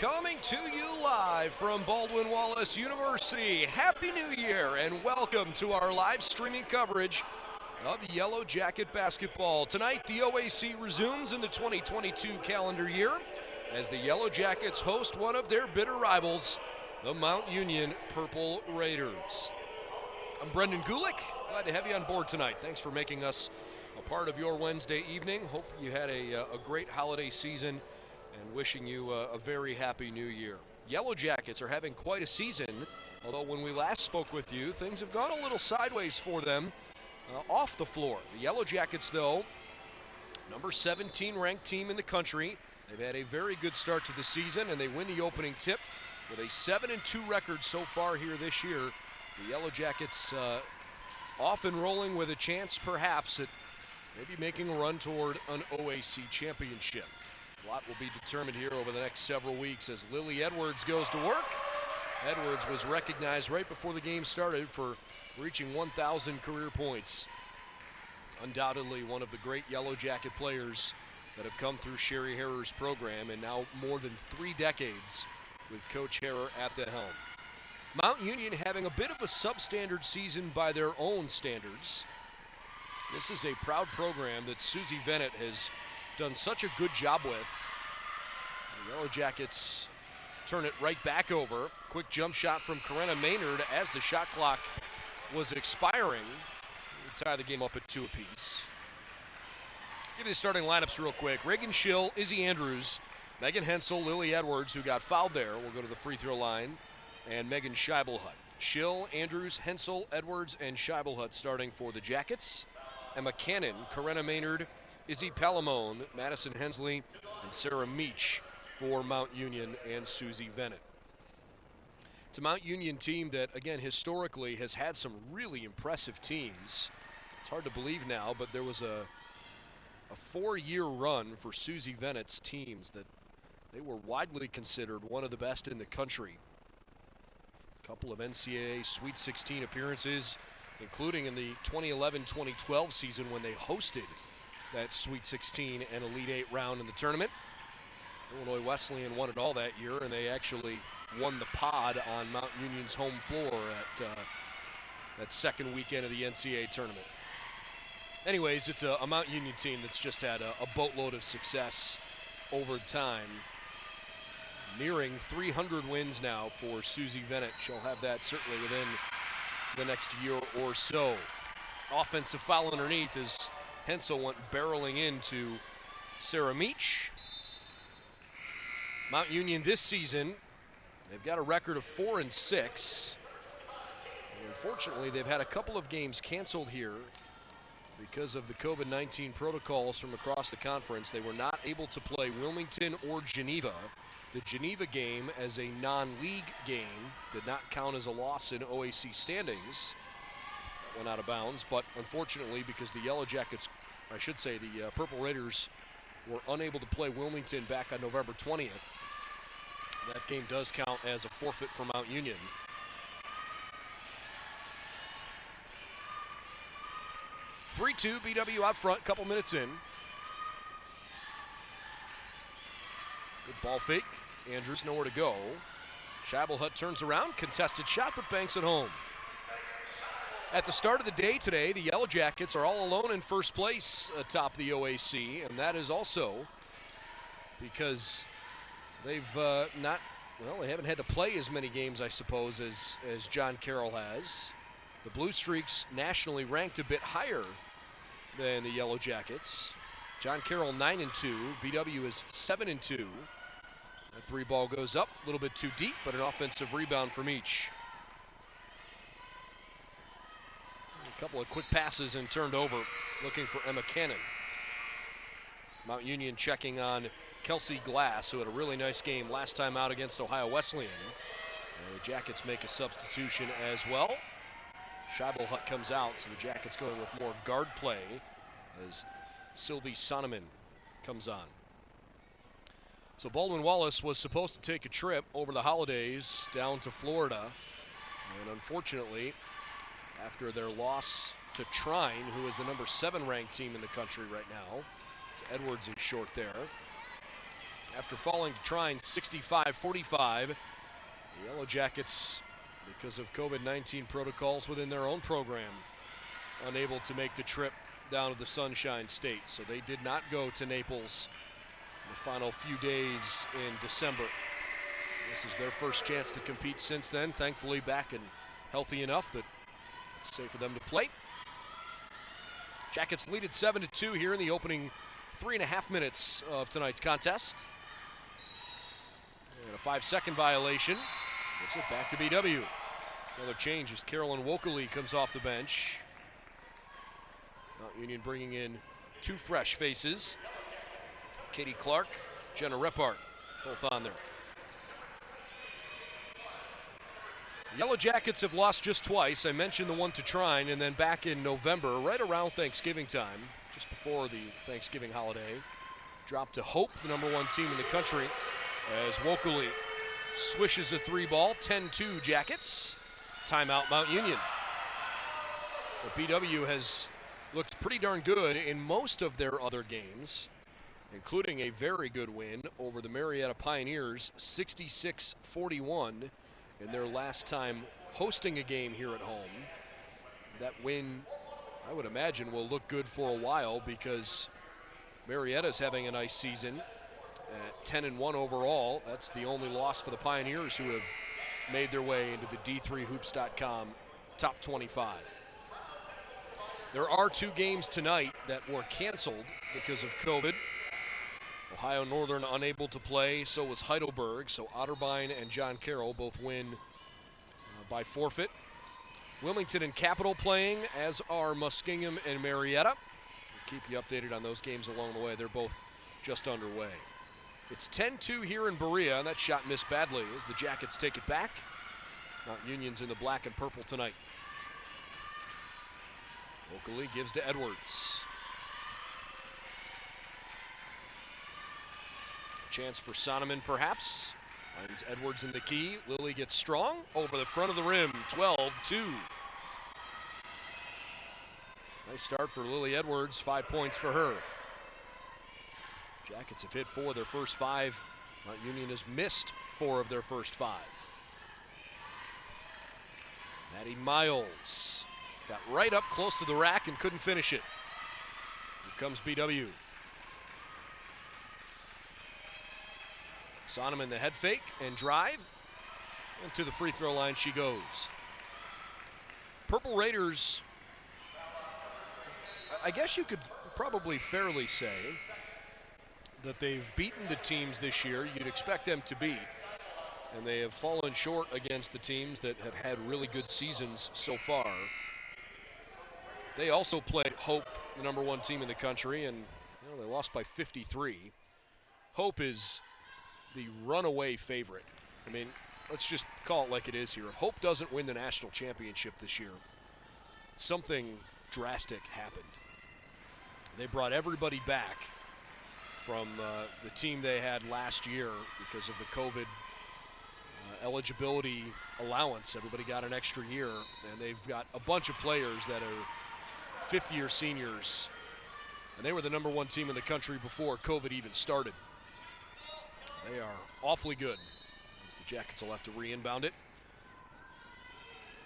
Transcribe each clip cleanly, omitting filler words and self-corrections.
Coming to you live from Baldwin Wallace University. Happy New Year and welcome to our live streaming coverage of the Yellow Jacket basketball. Tonight, the OAC resumes in the 2022 calendar year as the Yellow Jackets host one of their bitter rivals, the Mount Union Purple Raiders. I'm Brendan Gulick. Glad to have you on board tonight. Thanks for making us a part of your Wednesday evening. Hope you had a great holiday season and wishing you a very happy new year. Yellow Jackets are having quite a season, although when we last spoke with you, things have gone a little sideways for them off the floor. The Yellow Jackets, though, number 17 ranked team in the country. They've had a very good start to the season, and they win the opening tip with a 7-2 record so far here this year. The Yellow Jackets off and rolling with a chance, perhaps, at maybe making a run toward an OAC championship. A lot will be determined here over the next several weeks as Lily Edwards goes to work. Edwards was recognized right before the game started for reaching 1,000 career points. Undoubtedly one of the great Yellow Jacket players that have come through Sherry Harrer's program, and now more than 3 decades with Coach Harrer at the helm. Mount Union having a bit of a substandard season by their own standards. This is a proud program that Susie Bennett has done such a good job with. The Yellow Jackets turn it right back over. Quick jump shot from Corinna Maynard as the shot clock was expiring. We tie the game up at 2 apiece. Give you the starting lineups real quick. Reagan Schill, Izzy Andrews, Megan Hensel, Lily Edwards, who got fouled there, will go to the free throw line, and Megan Scheibelhut. Schill, Andrews, Hensel, Edwards, and Scheibelhut starting for the Jackets. Emma Cannon, Corinna Maynard, Izzy Palamone, Madison Hensley, and Sarah Meach for Mount Union and Susie Bennett. It's a Mount Union team that, again, historically has had some really impressive teams. It's hard to believe now, but there was a 4-year run for Susie Bennett's teams that they were widely considered one of the best in the country. A couple of NCAA Sweet 16 appearances, including in the 2011-2012 season when they hosted that Sweet 16 and Elite 8 round in the tournament. Illinois Wesleyan won it all that year, and they actually won the pod on Mount Union's home floor at that second weekend of the NCAA tournament. Anyways, it's a Mount Union team that's just had a boatload of success over time. Nearing 300 wins now for Susie Bennett. She'll have that certainly within the next year or so. Offensive foul underneath as Hensel went barreling into Sarah Meach. Mount Union this season, they've got a record of 4-6. And unfortunately, they've had a couple of games canceled here because of the COVID-19 protocols from across the conference. They were not able to play Wilmington or Geneva. The Geneva game, as a non-league game, did not count as a loss in OAC standings. Went out of bounds, but unfortunately, because the Yellow Jackets, I should say the Purple Raiders, were unable to play Wilmington back on November 20th, that game does count as a forfeit for Mount Union. (3-2) BW out front, couple minutes in. Good ball fake. Andrews nowhere to go. Scheibelhut turns around, contested shot, but banks it home. At the start of the day today, the Yellow Jackets are all alone in first place atop the OAC, and that is also because they've they haven't had to play as many games, I suppose, as John Carroll has. The Blue Streaks nationally ranked a bit higher than the Yellow Jackets. John Carroll 9-2, BW is 7-2. That 3 ball goes up, a little bit too deep, but an offensive rebound from each. A couple of quick passes and turned over, looking for Emma Cannon. Mount Union checking on Kelsey Glass, who had a really nice game last time out against Ohio Wesleyan. And the Jackets make a substitution as well. Scheibelhut comes out, so the Jackets going with more guard play as Sylvie Sonneman comes on. So Baldwin Wallace was supposed to take a trip over the holidays down to Florida, and unfortunately, after their loss to Trine, who is the number 7 ranked team in the country right now, so Edwards is short there. After falling to Trine 65-45, the Yellow Jackets, because of COVID-19 protocols within their own program, unable to make the trip down to the Sunshine State. So they did not go to Naples in the final few days in December. This is their first chance to compete since then, thankfully back and healthy enough that it's safe for them to play. Jackets lead at 7-2 here in the opening 3.5 minutes of tonight's contest. And a 5-second violation gives it back to BW. Another change as Carolyn Wokeley comes off the bench. Mount Union bringing in two fresh faces. Katie Clark, Jenna Repart, both on there. Yellow Jackets have lost just twice. I mentioned the one to Trine, and then back in November, right around Thanksgiving time, just before the Thanksgiving holiday, dropped to Hope, the #1 team in the country, as Wokeley swishes a 3-ball, 10-2 Jackets. Timeout Mount Union. But BW has looked pretty darn good in most of their other games, including a very good win over the Marietta Pioneers, 66-41 in their last time hosting a game here at home. That win, I would imagine, will look good for a while because Marietta's having a nice season at 10-1 overall. That's the only loss for the Pioneers, who have made their way into the D3Hoops.com top 25. There are two games tonight that were canceled because of COVID. Ohio Northern unable to play, so was Heidelberg. So Otterbein and John Carroll both win by forfeit. Wilmington and Capital playing, as are Muskingum and Marietta. We'll keep you updated on those games along the way. They're both just underway. It's 10-2 here in Berea, and that shot missed badly as the Jackets take it back. Mount Union's in the black and purple tonight. Wokeley gives to Edwards. Chance for Sonneman, perhaps. Finds Edwards in the key. Lilly gets strong over the front of the rim, 12-2. Nice start for Lily Edwards, 5 points for her. Jackets have hit 4 of their first 5. Mount Union has missed 4 of their first 5. Maddie Miles got right up close to the rack and couldn't finish it. Here comes BW. Sonneman the head fake and drive, and to the free throw line she goes. Purple Raiders, I guess you could probably fairly say that they've beaten the teams this year you'd expect them to beat, and they have fallen short against the teams that have had really good seasons so far. They also played Hope, the #1 team in the country, and they lost by 53. Hope is the runaway favorite. I mean, let's just call it like it is here. If Hope doesn't win the national championship this year, something drastic happened. They brought everybody back from the team they had last year because of the COVID eligibility allowance. Everybody got an extra year, and they've got a bunch of players that are fifth-year seniors, and they were the #1 team in the country before COVID even started. They are awfully good, as the Jackets will have to re-inbound it.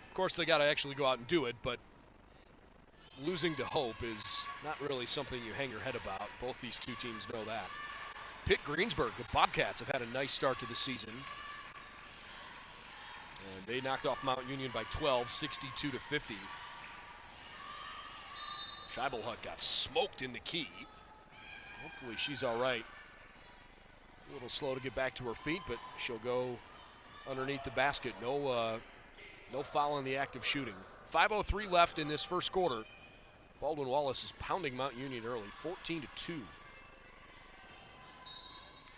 Of course, they got to actually go out and do it, but losing to Hope is not really something you hang your head about. Both these two teams know that. Pitt Greensburg, the Bobcats, have had a nice start to the season. And they knocked off Mount Union by 12, 62-50. Scheibelhut got smoked in the key. Hopefully she's all right. A little slow to get back to her feet, but she'll go underneath the basket. No foul in the act of shooting. 5:03 left in this first quarter. Baldwin Wallace is pounding Mount Union early, 14-2.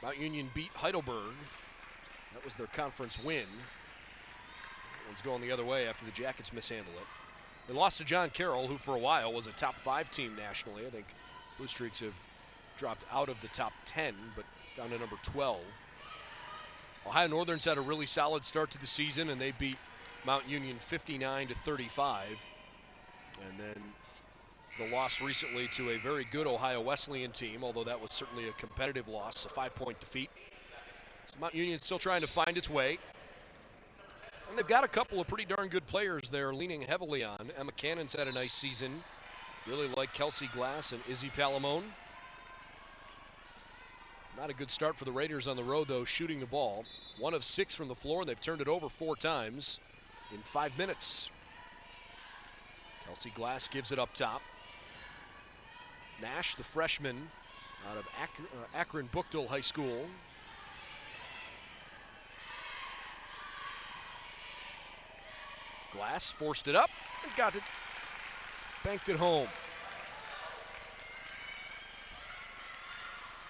Mount Union beat Heidelberg. That was their conference win. That one's going the other way after the Jackets mishandle it. They lost to John Carroll, who for a while was a top 5 team nationally. I think Blue Streaks have dropped out of the top 10, but down to number 12. Ohio Northern's had a really solid start to the season, and they beat Mount Union 59-35. And then the loss recently to a very good Ohio Wesleyan team, although that was certainly a competitive loss, a 5-point defeat. So Mount Union still trying to find its way. And they've got a couple of pretty darn good players they're leaning heavily on. Emma Cannon's had a nice season. Really like Kelsey Glass and Izzy Palamone. Not a good start for the Raiders on the road, though, shooting the ball. 1 of 6 from the floor, and they've turned it over 4 times in 5 minutes. Kelsey Glass gives it up top. Nash, the freshman out of Akron Bookdale High School. Glass forced it up and got it, banked it home.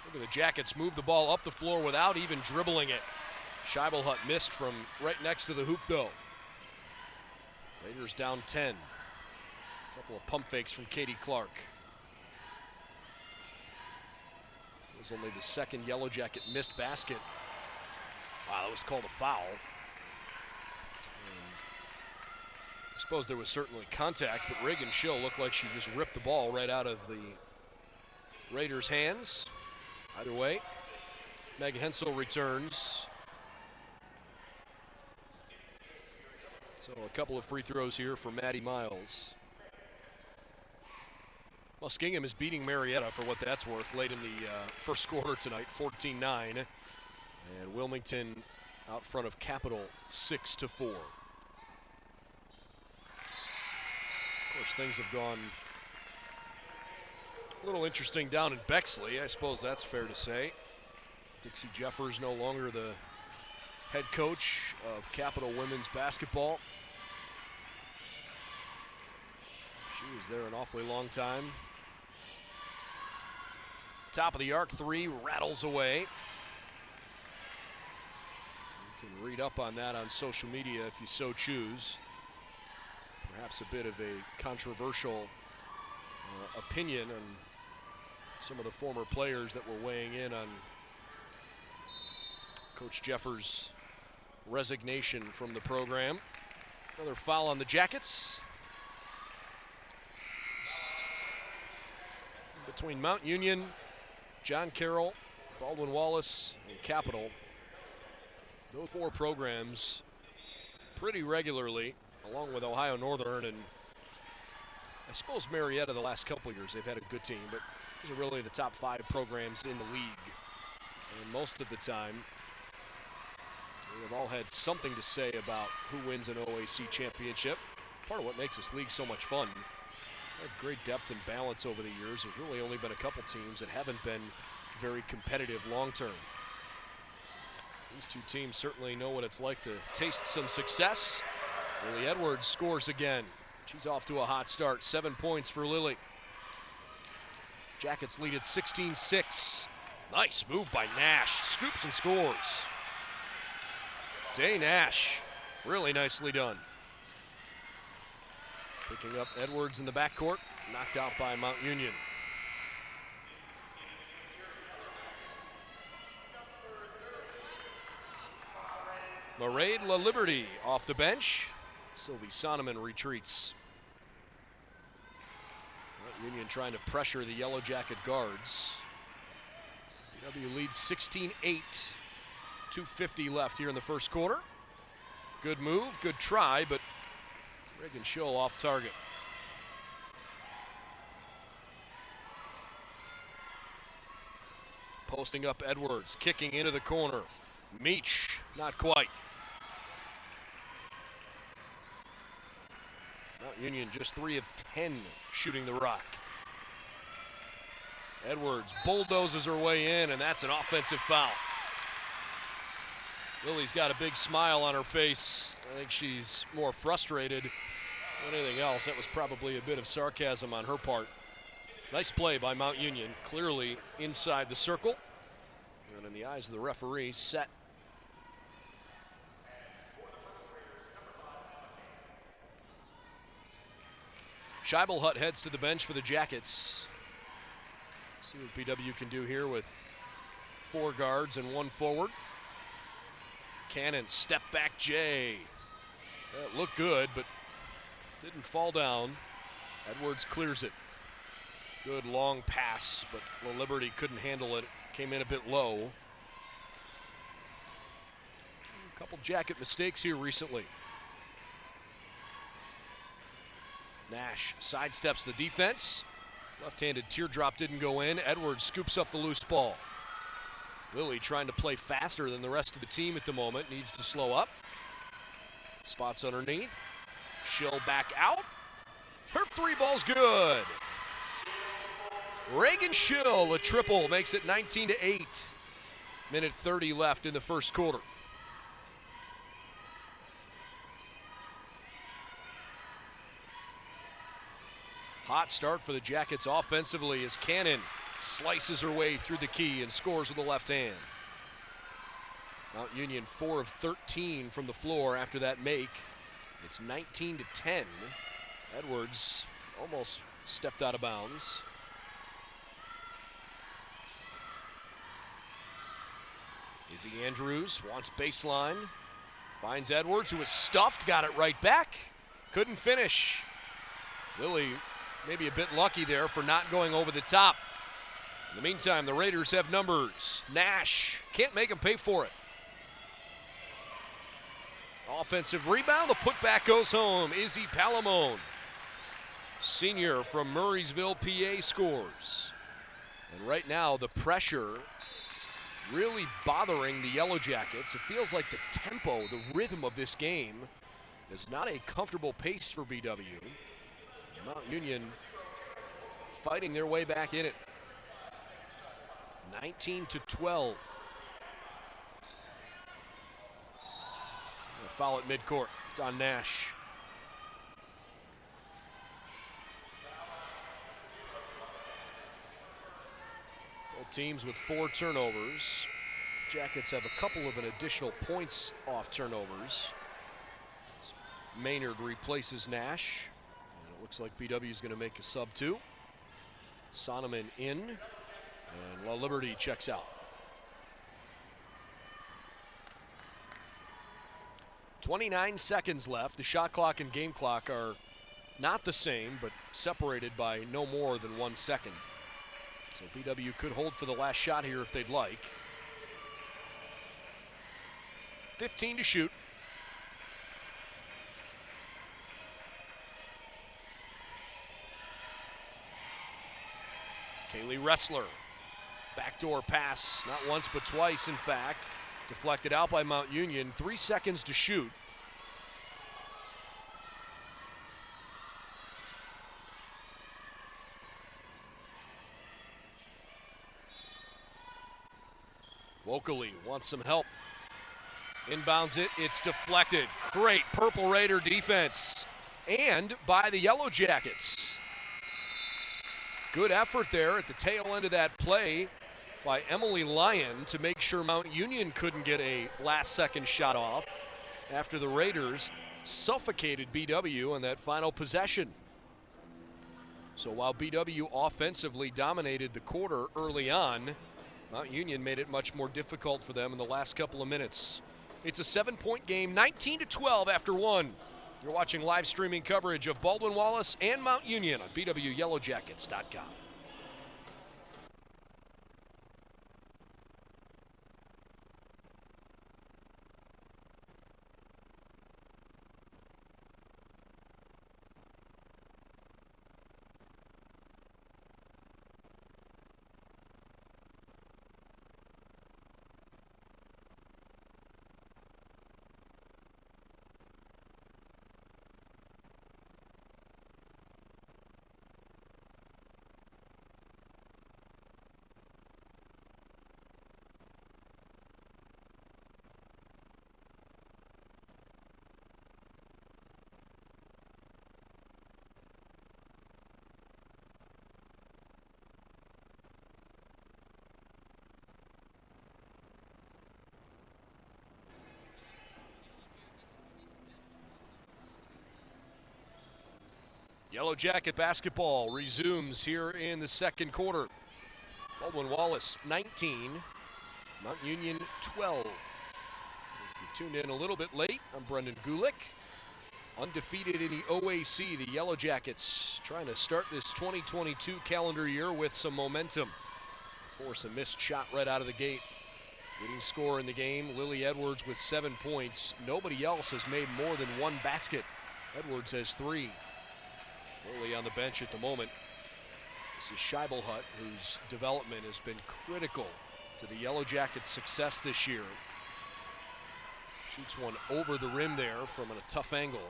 Look at the Jackets move the ball up the floor without even dribbling it. Scheibelhut missed from right next to the hoop, though. Raiders down 10. A couple of pump fakes from Katie Clark. It was only the second Yellow Jacket missed basket. Wow, that was called a foul. I suppose there was certainly contact, but Reagan Schill looked like she just ripped the ball right out of the Raiders' hands. Either way, Meg Hensel returns. So a couple of free throws here for Maddie Miles. Muskingum is beating Marietta for what that's worth late in the first quarter tonight, 14-9. And Wilmington out front of Capital 6-4. Of course, things have gone a little interesting down in Bexley. I suppose that's fair to say. Dixie Jeffers no longer the head coach of Capital women's basketball. She was there an awfully long time. Top of the arc three rattles away. You can read up on that on social media if you so choose. Perhaps a bit of a controversial opinion on some of the former players that were weighing in on Coach Jeffers' resignation from the program. Another foul on the Jackets. Between Mount Union, John Carroll, Baldwin Wallace, and Capital, those 4 programs pretty regularly, along with Ohio Northern, and I suppose Marietta the last couple years, they've had a good team, but these are really the top 5 programs in the league. And most of the time, they've all had something to say about who wins an OAC championship. Part of what makes this league so much fun. They have great depth and balance over the years. There's really only been a couple teams that haven't been very competitive long term. These 2 teams certainly know what it's like to taste some success. Lily Edwards scores again. She's off to a hot start. 7 points for Lily. Jackets lead at 16-6. Nice move by Nash. Scoops and scores. Day Nash. Really nicely done. Picking up Edwards in the backcourt. Knocked out by Mount Union. Mairead La Liberty off the bench. Sylvie Sonneman retreats. Union trying to pressure the Yellow Jacket guards. BW leads 16-8. 2:50 left here in the first quarter. Good move, good try, but Reagan Schill off target. Posting up Edwards, kicking into the corner. Meach, not quite. Mount Union just 3 of 10 shooting the rock. Edwards bulldozes her way in, and that's an offensive foul. Lily's got a big smile on her face. I think she's more frustrated than anything else. That was probably a bit of sarcasm on her part. Nice play by Mount Union, clearly inside the circle. And in the eyes of the referee, set. Scheibelhut heads to the bench for the Jackets. See what BW can do here with 4 guards and 1 forward. Cannon, step back J. That looked good, but didn't fall down. Edwards clears it. Good long pass, but La Liberty couldn't handle it. Came in a bit low. A couple Jacket mistakes here recently. Nash sidesteps the defense. Left-handed teardrop didn't go in. Edwards scoops up the loose ball. Lilly trying to play faster than the rest of the team at the moment. Needs to slow up. Spots underneath. Schill back out. Her three ball's good. Reagan Schill, a triple, makes it 19-8. Minute 30 left in the first quarter. Hot start for the Jackets offensively as Cannon slices her way through the key and scores with the left hand. Mount Union 4 of 13 from the floor after that make. It's 19-10. Edwards almost stepped out of bounds. Izzy Andrews wants baseline. Finds Edwards, who was stuffed, got it right back. Couldn't finish. Lilly maybe a bit lucky there for not going over the top. In the meantime, the Raiders have numbers. Nash can't make him pay for it. Offensive rebound, the putback goes home. Izzy Palamone, senior from Murraysville, PA, scores. And right now, the pressure really bothering the Yellow Jackets. It feels like the tempo, the rhythm of this game is not a comfortable pace for BW. Mount Union fighting their way back in it. 19-12. A foul at midcourt. It's on Nash. Both teams with 4 turnovers. Jackets have a couple of additional points off turnovers. Maynard replaces Nash. And it looks like BW is going to make a sub too. Sonneman in. And La Liberty checks out. 29 seconds left. The shot clock and game clock are not the same, but separated by no more than 1 second. So BW could hold for the last shot here if they'd like. 15 to shoot. Kaylee Ressler. Backdoor pass, not once but twice, in fact. Deflected out by Mount Union. 3 seconds to shoot. Wokeley wants some help. Inbounds it, it's deflected. Great Purple Raider defense. And by the Yellow Jackets. Good effort there at the tail end of that play by Emily Lyon to make sure Mount Union couldn't get a last-second shot off after the Raiders suffocated BW on that final possession. So while BW offensively dominated the quarter early on, Mount Union made it much more difficult for them in the last couple of minutes. It's a 7-point game, 19-12 after 1. You're watching live streaming coverage of Baldwin Wallace and Mount Union on BWYellowJackets.com. Yellow Jacket basketball resumes here in the second quarter. Baldwin Wallace 19, Mount Union 12. If you've tuned in a little bit late, I'm Brendan Gulick. Undefeated in the OAC, the Yellow Jackets trying to start this 2022 calendar year with some momentum. Force a missed shot right out of the gate. Leading scorer in the game, Lily Edwards with 7 points. Nobody else has made more than one basket. Edwards has 3. Lily on the bench at the moment. This is Scheibelhut, whose development has been critical to the Yellow Jackets' success this year. Shoots one over the rim there from a tough angle.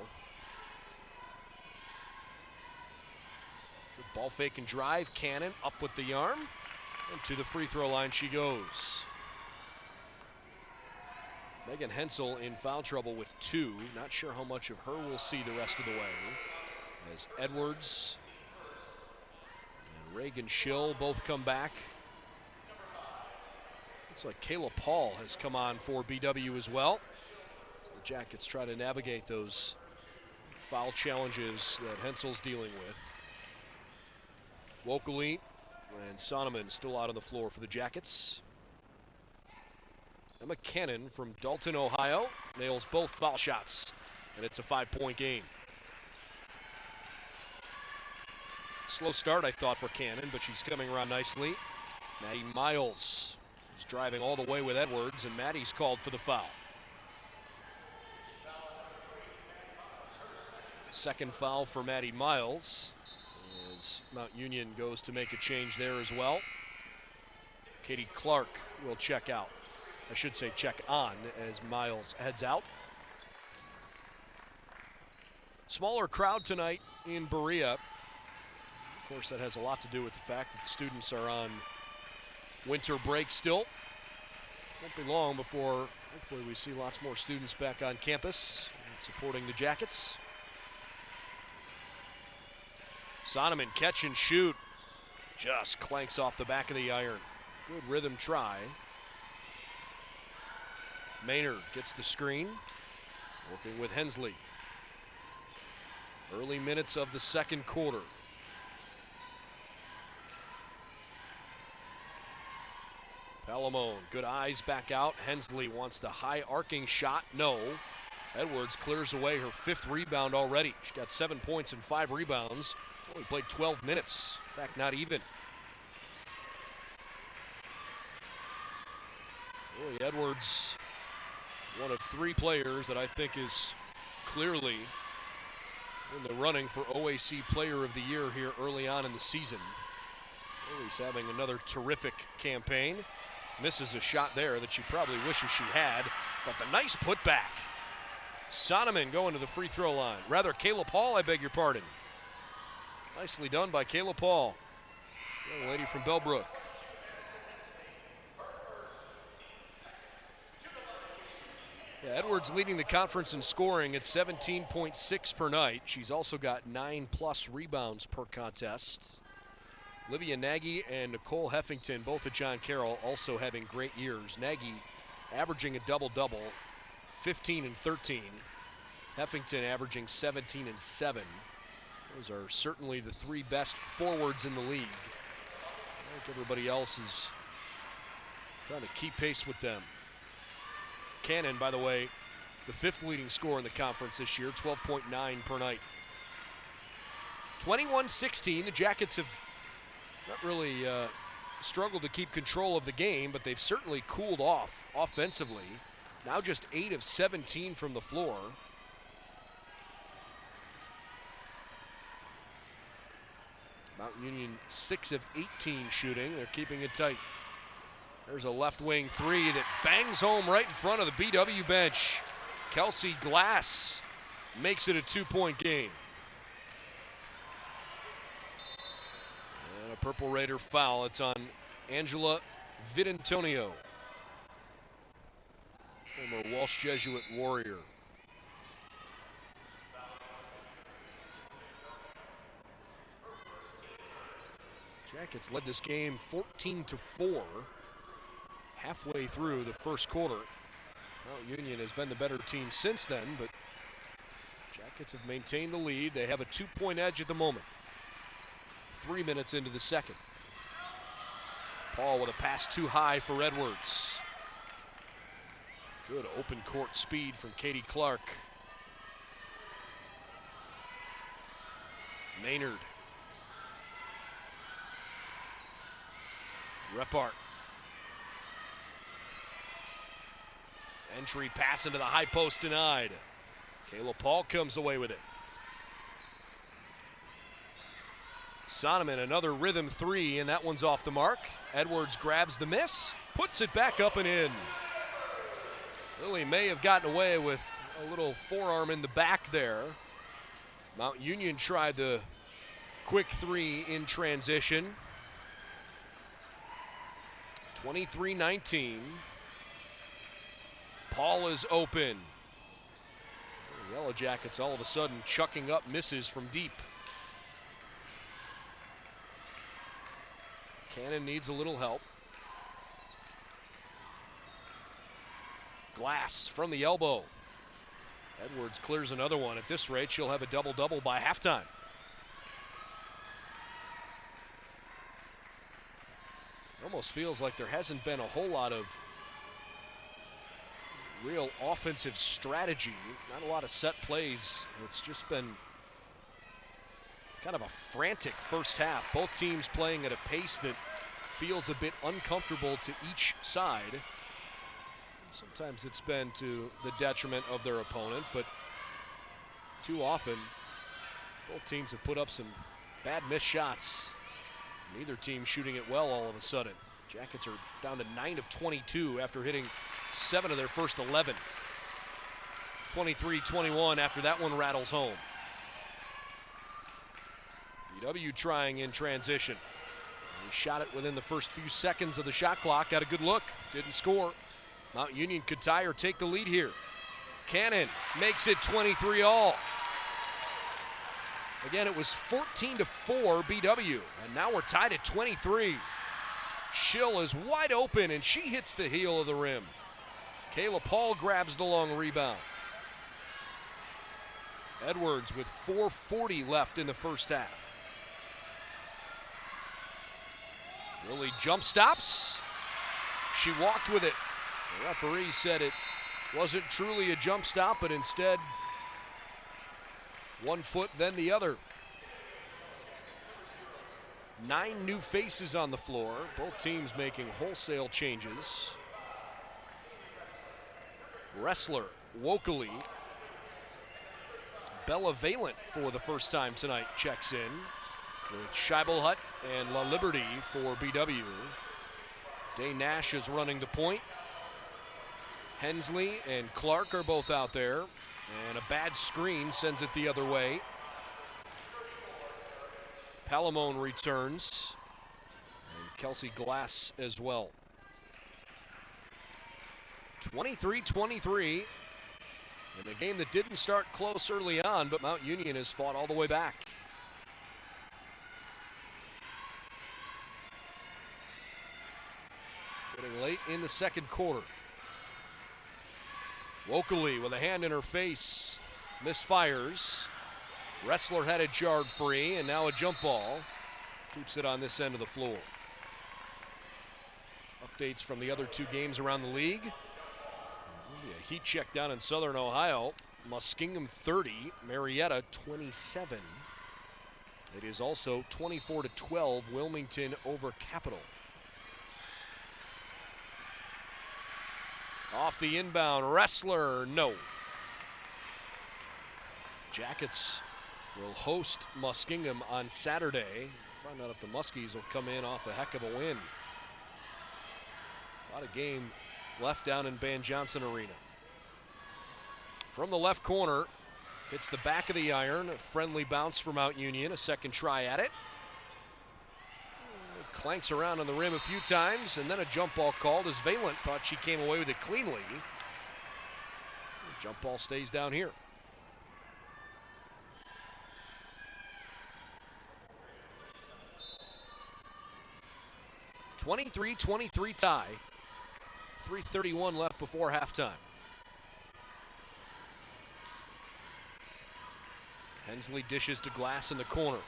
Good ball fake and drive. Cannon up with the arm. And to the free throw line she goes. Megan Hensel in foul trouble with 2. Not sure how much of her we'll see the rest of the way. As Edwards and Reagan Schill both come back. Looks like Kayla Paul has come on for BW as well. So the Jackets try to navigate those foul challenges that Hensel's dealing with. Wokeley and Sonneman still out on the floor for the Jackets. Emma Cannon from Dalton, Ohio, nails both foul shots, and it's a 5-point game. Slow start, I thought, for Cannon, but she's coming around nicely. Maddie Miles is driving all the way with Edwards, and Maddie's called for the foul. Second foul for Maddie Miles, as Mount Union goes to make a change there as well. Katie Clark will check out. I should say check on as Miles heads out. Smaller crowd tonight in Berea. Of course, that has a lot to do with the fact that the students are on winter break still. Won't be long before hopefully we see lots more students back on campus and supporting the Jackets. Sonneman catch and shoot. Just clanks off the back of the iron. Good rhythm try. Maynard gets the screen, working with Hensley. Early minutes of the second quarter. Palamone, good eyes back out. Hensley wants the high arcing shot. No. Edwards clears away her 5th rebound already. She got 7 points and 5 rebounds. Only played 12 minutes. In fact, not even. Lily Edwards, one of 3 players that I think is clearly in the running for OAC Player of the Year here early on in the season. Lily's having another terrific campaign. Misses a shot there that she probably wishes she had, but the nice putback. Sonneman going to the free throw line. Rather, Kayla Paul, I beg your pardon. Nicely done by Kayla Paul, young lady from Bellbrook. Yeah, Edwards leading the conference in scoring at 17.6 per night. She's also got 9+ rebounds per contest. Olivia Nagy and Nicole Heffington, both at John Carroll, also having great years. Nagy averaging a double-double, 15 and 13. Heffington averaging 17 and 7. Those are certainly the 3 best forwards in the league. I think everybody else is trying to keep pace with them. Cannon, by the way, the 5th leading scorer in the conference this year, 12.9 per night. 21-16, the Jackets have not really struggled to keep control of the game, but they've certainly cooled off offensively. Now just 8 of 17 from the floor. Mount Union 6 of 18 shooting. They're keeping it tight. There's a left wing 3 that bangs home right in front of the BW bench. Kelsey Glass makes it a 2-point game. And a Purple Raider foul. It's on Angela Vidantonio, former Walsh Jesuit Warrior. Jackets led this game 14-4 halfway through the first quarter. Mount Union has been the better team since then, but Jackets have maintained the lead. They have a 2-point edge at the moment. 3 minutes into the second. Paul with a pass too high for Edwards. Good open court speed from Katie Clark. Maynard. Repart. Entry pass into the high post denied. Kayla Paul comes away with it. Sonneman, another rhythm three, and that one's off the mark. Edwards grabs the miss, puts it back up and in. Lily may have gotten away with a little forearm in the back there. Mount Union tried the quick three in transition. 23-19. Paul is open. The Yellow Jackets all of a sudden chucking up misses from deep. Cannon needs a little help. Glass from the elbow. Edwards clears another one. At this rate, she'll have a double-double by halftime. It almost feels like there hasn't been a whole lot of real offensive strategy, not a lot of set plays. It's just been kind of a frantic first half. Both teams playing at a pace that feels a bit uncomfortable to each side. Sometimes it's been to the detriment of their opponent, but too often both teams have put up some bad missed shots. Neither team shooting it well all of a sudden. Jackets are down to 9 of 22 after hitting 7 of their first 11. 23-21 after that one rattles home. BW trying in transition. He shot it within the first few seconds of the shot clock. Got a good look, didn't score. Mount Union could tie or take the lead here. Cannon makes it 23 all. Again, it was 14-4 BW, and now we're tied at 23. Schill is wide open, and she hits the heel of the rim. Kayla Paul grabs the long rebound. Edwards with 4:40 left in the first half. Lily jump stops. She walked with it. The referee said it wasn't truly a jump stop, but instead one foot then the other. 9 new faces on the floor, both teams making wholesale changes. Wrestler, Wokeley, Bella Valent for the first time tonight checks in, with Scheibelhut and La Liberty for BW. Day Nash is running the point. Hensley and Clark are both out there, and a bad screen sends it the other way. Palamone returns, and Kelsey Glass as well. 23-23, in a game that didn't start close early on, but Mount Union has fought all the way back. Getting late in the second quarter. Wokeley with a hand in her face, misfires. Wrestler had it jarred free, and now a jump ball. Keeps it on this end of the floor. Updates from the other 2 games around the league. Maybe a heat check down in Southern Ohio. Muskingum 30, Marietta 27. It is also 24-12, Wilmington over Capital. Off the inbound, Wrestler, no. Jackets will host Muskingum on Saturday. Find out if the Muskies will come in off a heck of a win. A lot of game left down in Van Johnson Arena. From the left corner, hits the back of the iron. A friendly bounce for Mount Union, a second try at it. Clanks around on the rim a few times, and then a jump ball called as Valent thought she came away with it cleanly. The jump ball stays down here. (23-23) tie. 3:31 left before halftime. Hensley dishes to Glass in the corner.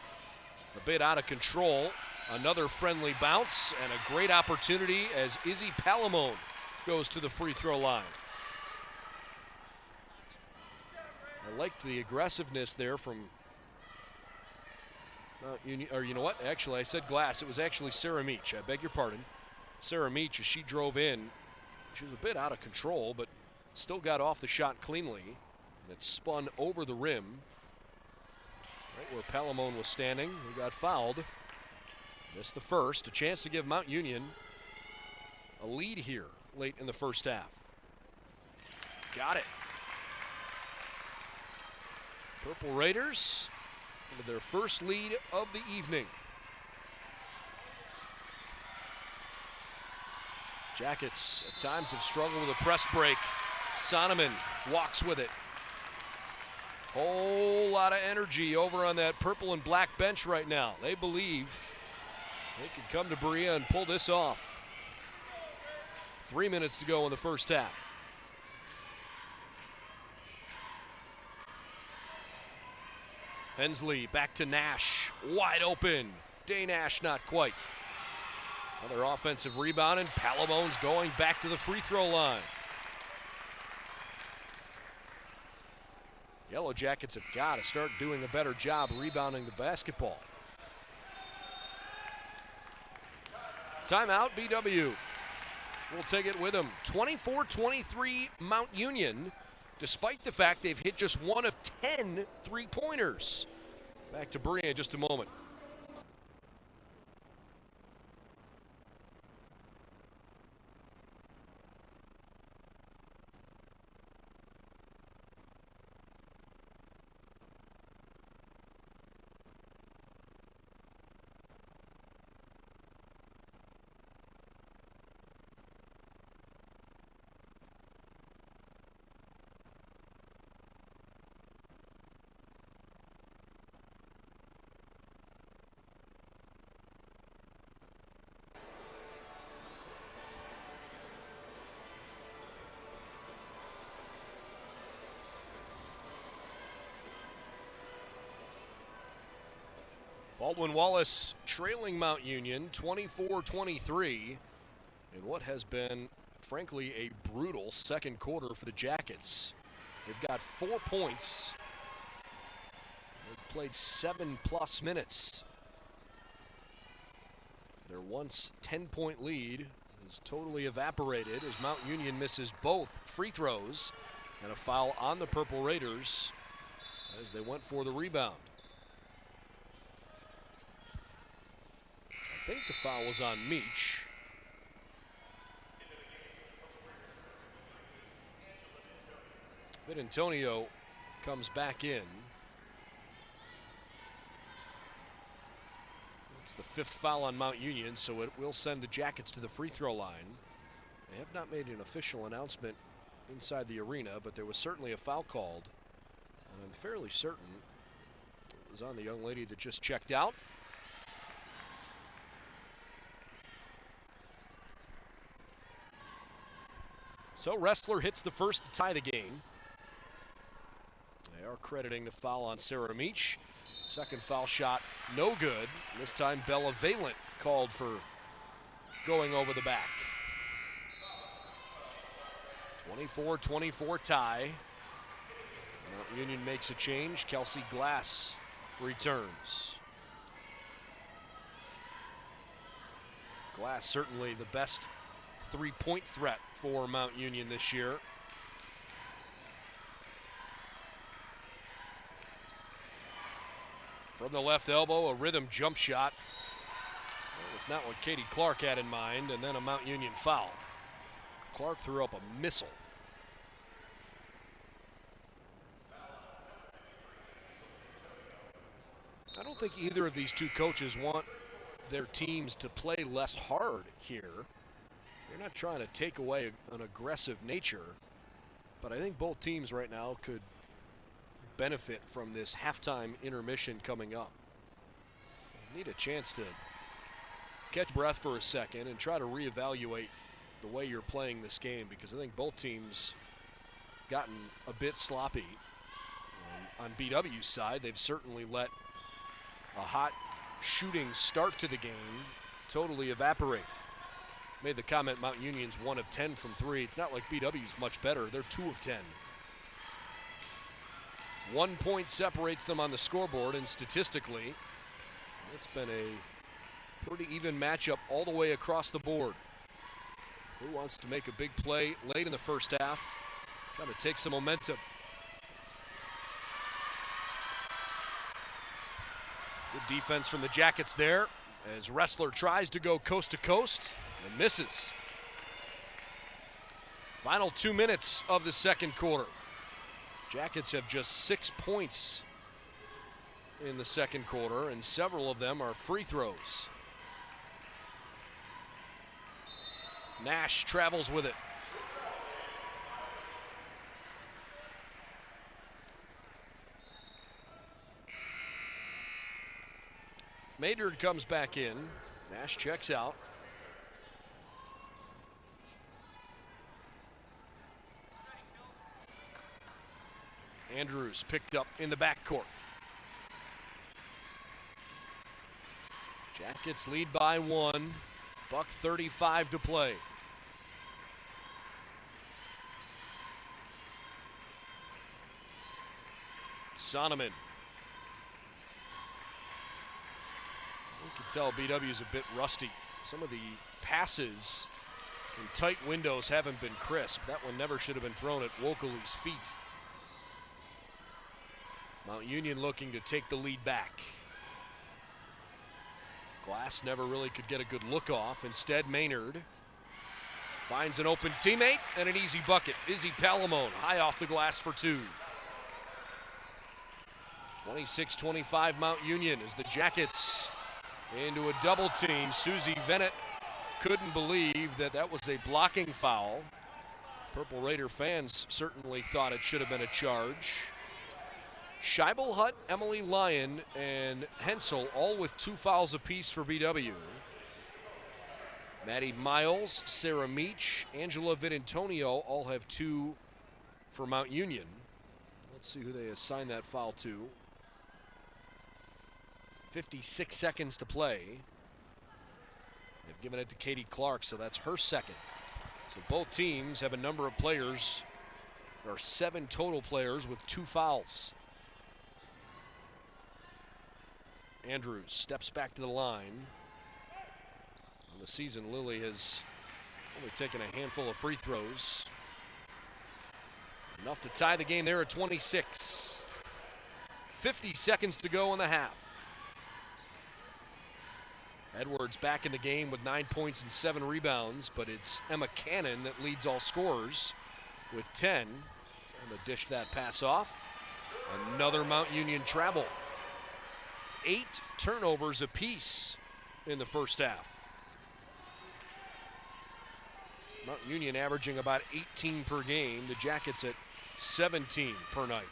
A bit out of control. Another friendly bounce and a great opportunity as Izzy Palamone goes to the free throw line. I liked the aggressiveness there from Union, or you know what? Actually, I said Glass. It was actually Sarah Meach. I beg your pardon. Sarah Meach, as she drove in, she was a bit out of control, but still got off the shot cleanly. And it spun over the rim, right where Palamone was standing. He got fouled. Missed the first. A chance to give Mount Union a lead here late in the first half. Got it. Purple Raiders into their first lead of the evening. Jackets at times have struggled with a press break. Sonneman walks with it. Whole lot of energy over on that purple and black bench right now. They believe they can come to Berea and pull this off. 3 minutes to go in the first half. Hensley back to Nash, wide open. Day Nash not quite. Another offensive rebound, and Palamone's going back to the free throw line. Yellow Jackets have got to start doing a better job rebounding the basketball. Timeout, BW. We'll take it with them. 24-23 Mount Union, despite the fact they've hit just one of 10 three-pointers. Back to Berea in just a moment. Baldwin Wallace trailing Mount Union 24-23 in what has been, frankly, a brutal second quarter for the Jackets. They've got 4 points. They've played 7+ minutes. Their once 10-point lead is totally evaporated as Mount Union misses both free throws and a foul on the Purple Raiders as they went for the rebound. I think the foul was on Meach. But Antonio comes back in. It's the 5th foul on Mount Union, so it will send the Jackets to the free throw line. They have not made an official announcement inside the arena, but there was certainly a foul called. And I'm fairly certain it was on the young lady that just checked out. So Ressler hits the first to tie the game. They are crediting the foul on Sarah Meach. Second foul shot, no good. This time Bella Valent called for going over the back. 24-24 tie. Mount Union makes a change. Kelsey Glass returns. Glass certainly the best three-point threat for Mount Union this year. From the left elbow, a rhythm jump shot. Well, it's not what Katie Clark had in mind, and then a Mount Union foul. Clark threw up a missile. I don't think either of these two coaches want their teams to play less hard here. They're not trying to take away an aggressive nature, but I think both teams right now could benefit from this halftime intermission coming up. You need a chance to catch breath for a second and try to reevaluate the way you're playing this game, because I think both teams gotten a bit sloppy. On BW's side, they've certainly let a hot shooting start to the game totally evaporate. Made the comment Mount Union's 1 of 10 from 3. It's not like BW's much better. They're 2 of 10. 1 point separates them on the scoreboard, and statistically, It's been a pretty even matchup all the way across the board. Who wants to make a big play late in the first half? Trying to take some momentum. Good defense from the Jackets there as Wrestler tries to go coast to coast and misses. Final 2 minutes of the second quarter. Jackets have just 6 points in the second quarter, and several of them are free throws. Nash travels with it. Maynard comes back in. Nash checks out. Andrews picked up in the backcourt. Jackets lead by 1. $1:35 to play. Sonneman. You can tell BW's a bit rusty. Some of the passes in tight windows haven't been crisp. That one never should have been thrown at Wokeley's feet. Mount Union looking to take the lead back. Glass never really could get a good look off. Instead, Maynard finds an open teammate and an easy bucket. Izzy Palamone high off the glass for 2. 26-25 Mount Union as the Jackets into a double team. Susie Bennett couldn't believe that was a blocking foul. Purple Raider fans certainly thought it should have been a charge. Scheibel, Hutt, Emily Lyon, and Hensel all with 2 fouls apiece for BW. Maddie Miles, Sarah Meach, Angela Vidantonio all have 2 for Mount Union. Let's see who they assign that foul to. 56 seconds to play. They've given it to Katie Clark, so that's her second. So both teams have a number of players. There are 7 total players with 2 fouls. Andrews steps back to the line. On the season, Lily has only taken a handful of free throws. Enough to tie the game there at 26. 50 seconds to go in the half. Edwards back in the game with 9 points and 7 rebounds, but it's Emma Cannon that leads all scorers with 10. Trying to dish that pass off. Another Mount Union travel. 8 turnovers apiece in the first half. Mount Union averaging about 18 per game. The Jackets at 17 per night.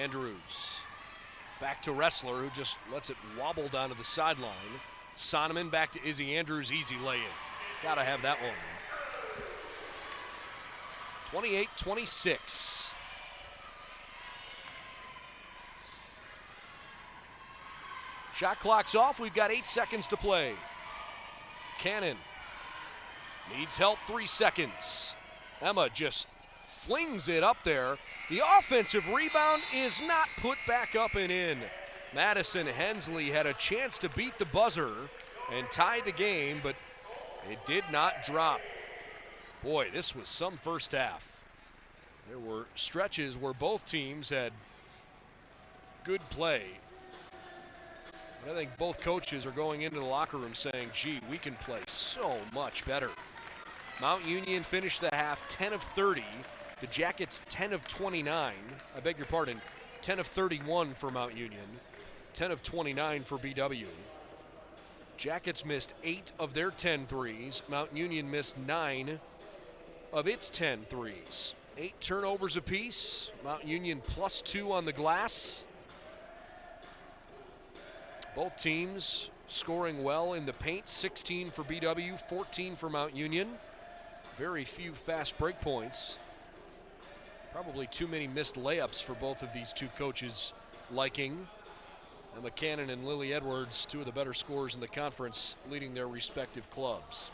Andrews back to Wrestler, who just lets it wobble down to the sideline. Sonneman back to Izzy Andrews, easy lay-in. Gotta have that one. 28-26. Shot clock's off. We've got 8 seconds to play. Cannon needs help. 3 seconds. Emma just flings it up there. The offensive rebound is not put back up and in. Madison Hensley had a chance to beat the buzzer and tie the game, but it did not drop. Boy, this was some first half. There were stretches where both teams had good play. I think both coaches are going into the locker room saying, gee, we can play so much better. Mount Union finished the half 10 of 30. The Jackets 10 of 29. I beg your pardon, 10 of 31 for Mount Union. 10 of 29 for BW. Jackets missed 8 of their 10 threes. Mount Union missed 9 of its 10 threes. 8 turnovers apiece. Mount Union +2 on the glass. Both teams scoring well in the paint. 16 for BW, 14 for Mount Union. Very few fast break points. Probably too many missed layups for both of these two coaches' liking. Emma Cannon and Lily Edwards, 2 of the better scorers in the conference, leading their respective clubs.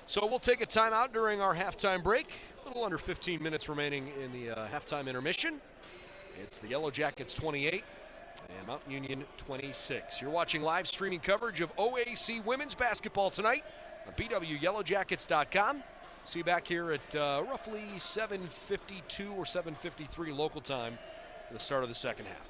So we'll take a timeout during our halftime break. A little under 15 minutes remaining in the halftime intermission. It's the Yellow Jackets 28 and Mountain Union 26. You're watching live streaming coverage of OAC women's basketball tonight on BWYellowJackets.com. See you back here at roughly 7:52 or 7:53 local time for the start of the second half.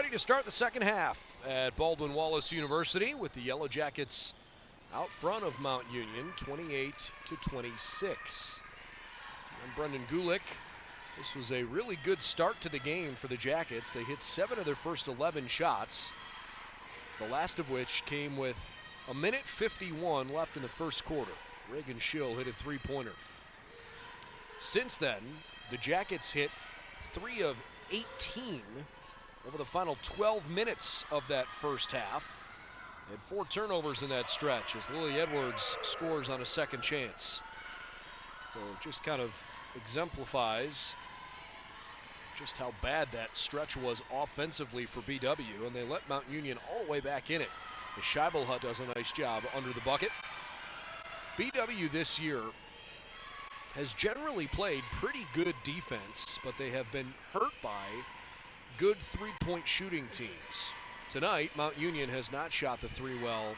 ready to start the second half at Baldwin Wallace University with the Yellow Jackets out front of Mount Union, 28-26. I'm Brendan Gulick. This was a really good start to the game for the Jackets. They hit 7 of their first 11 shots, the last of which came with a minute 51 left in the first quarter. Reagan Schill hit a three-pointer. Since then, the Jackets hit 3 of 18 over the final 12 minutes of that first half. They had 4 turnovers in that stretch as Lily Edwards scores on a second chance. So it just kind of exemplifies just how bad that stretch was offensively for BW, and they let Mount Union all the way back in it. The Scheibelhut does a nice job under the bucket. BW this year has generally played pretty good defense, but they have been hurt by good three-point shooting teams. Tonight, Mount Union has not shot the three well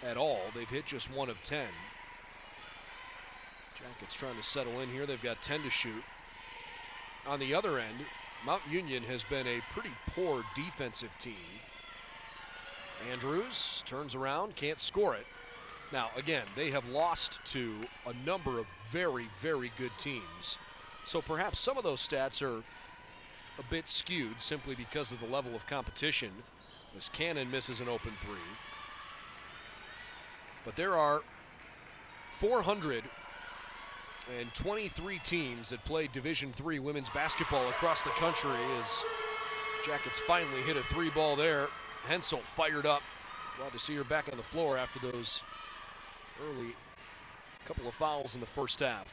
at all. They've hit just 1 of 10. Jackets trying to settle in here. They've got 10 to shoot. On the other end, Mount Union has been a pretty poor defensive team. Andrews turns around, can't score it. Now, again, they have lost to a number of very, very good teams. So perhaps some of those stats are a bit skewed simply because of the level of competition, as Cannon misses an open three. But there are 423 teams that play Division III women's basketball across the country, as Jackets finally hit a three ball there. Hensel fired up. Glad to see her back on the floor after those early couple of fouls in the first half.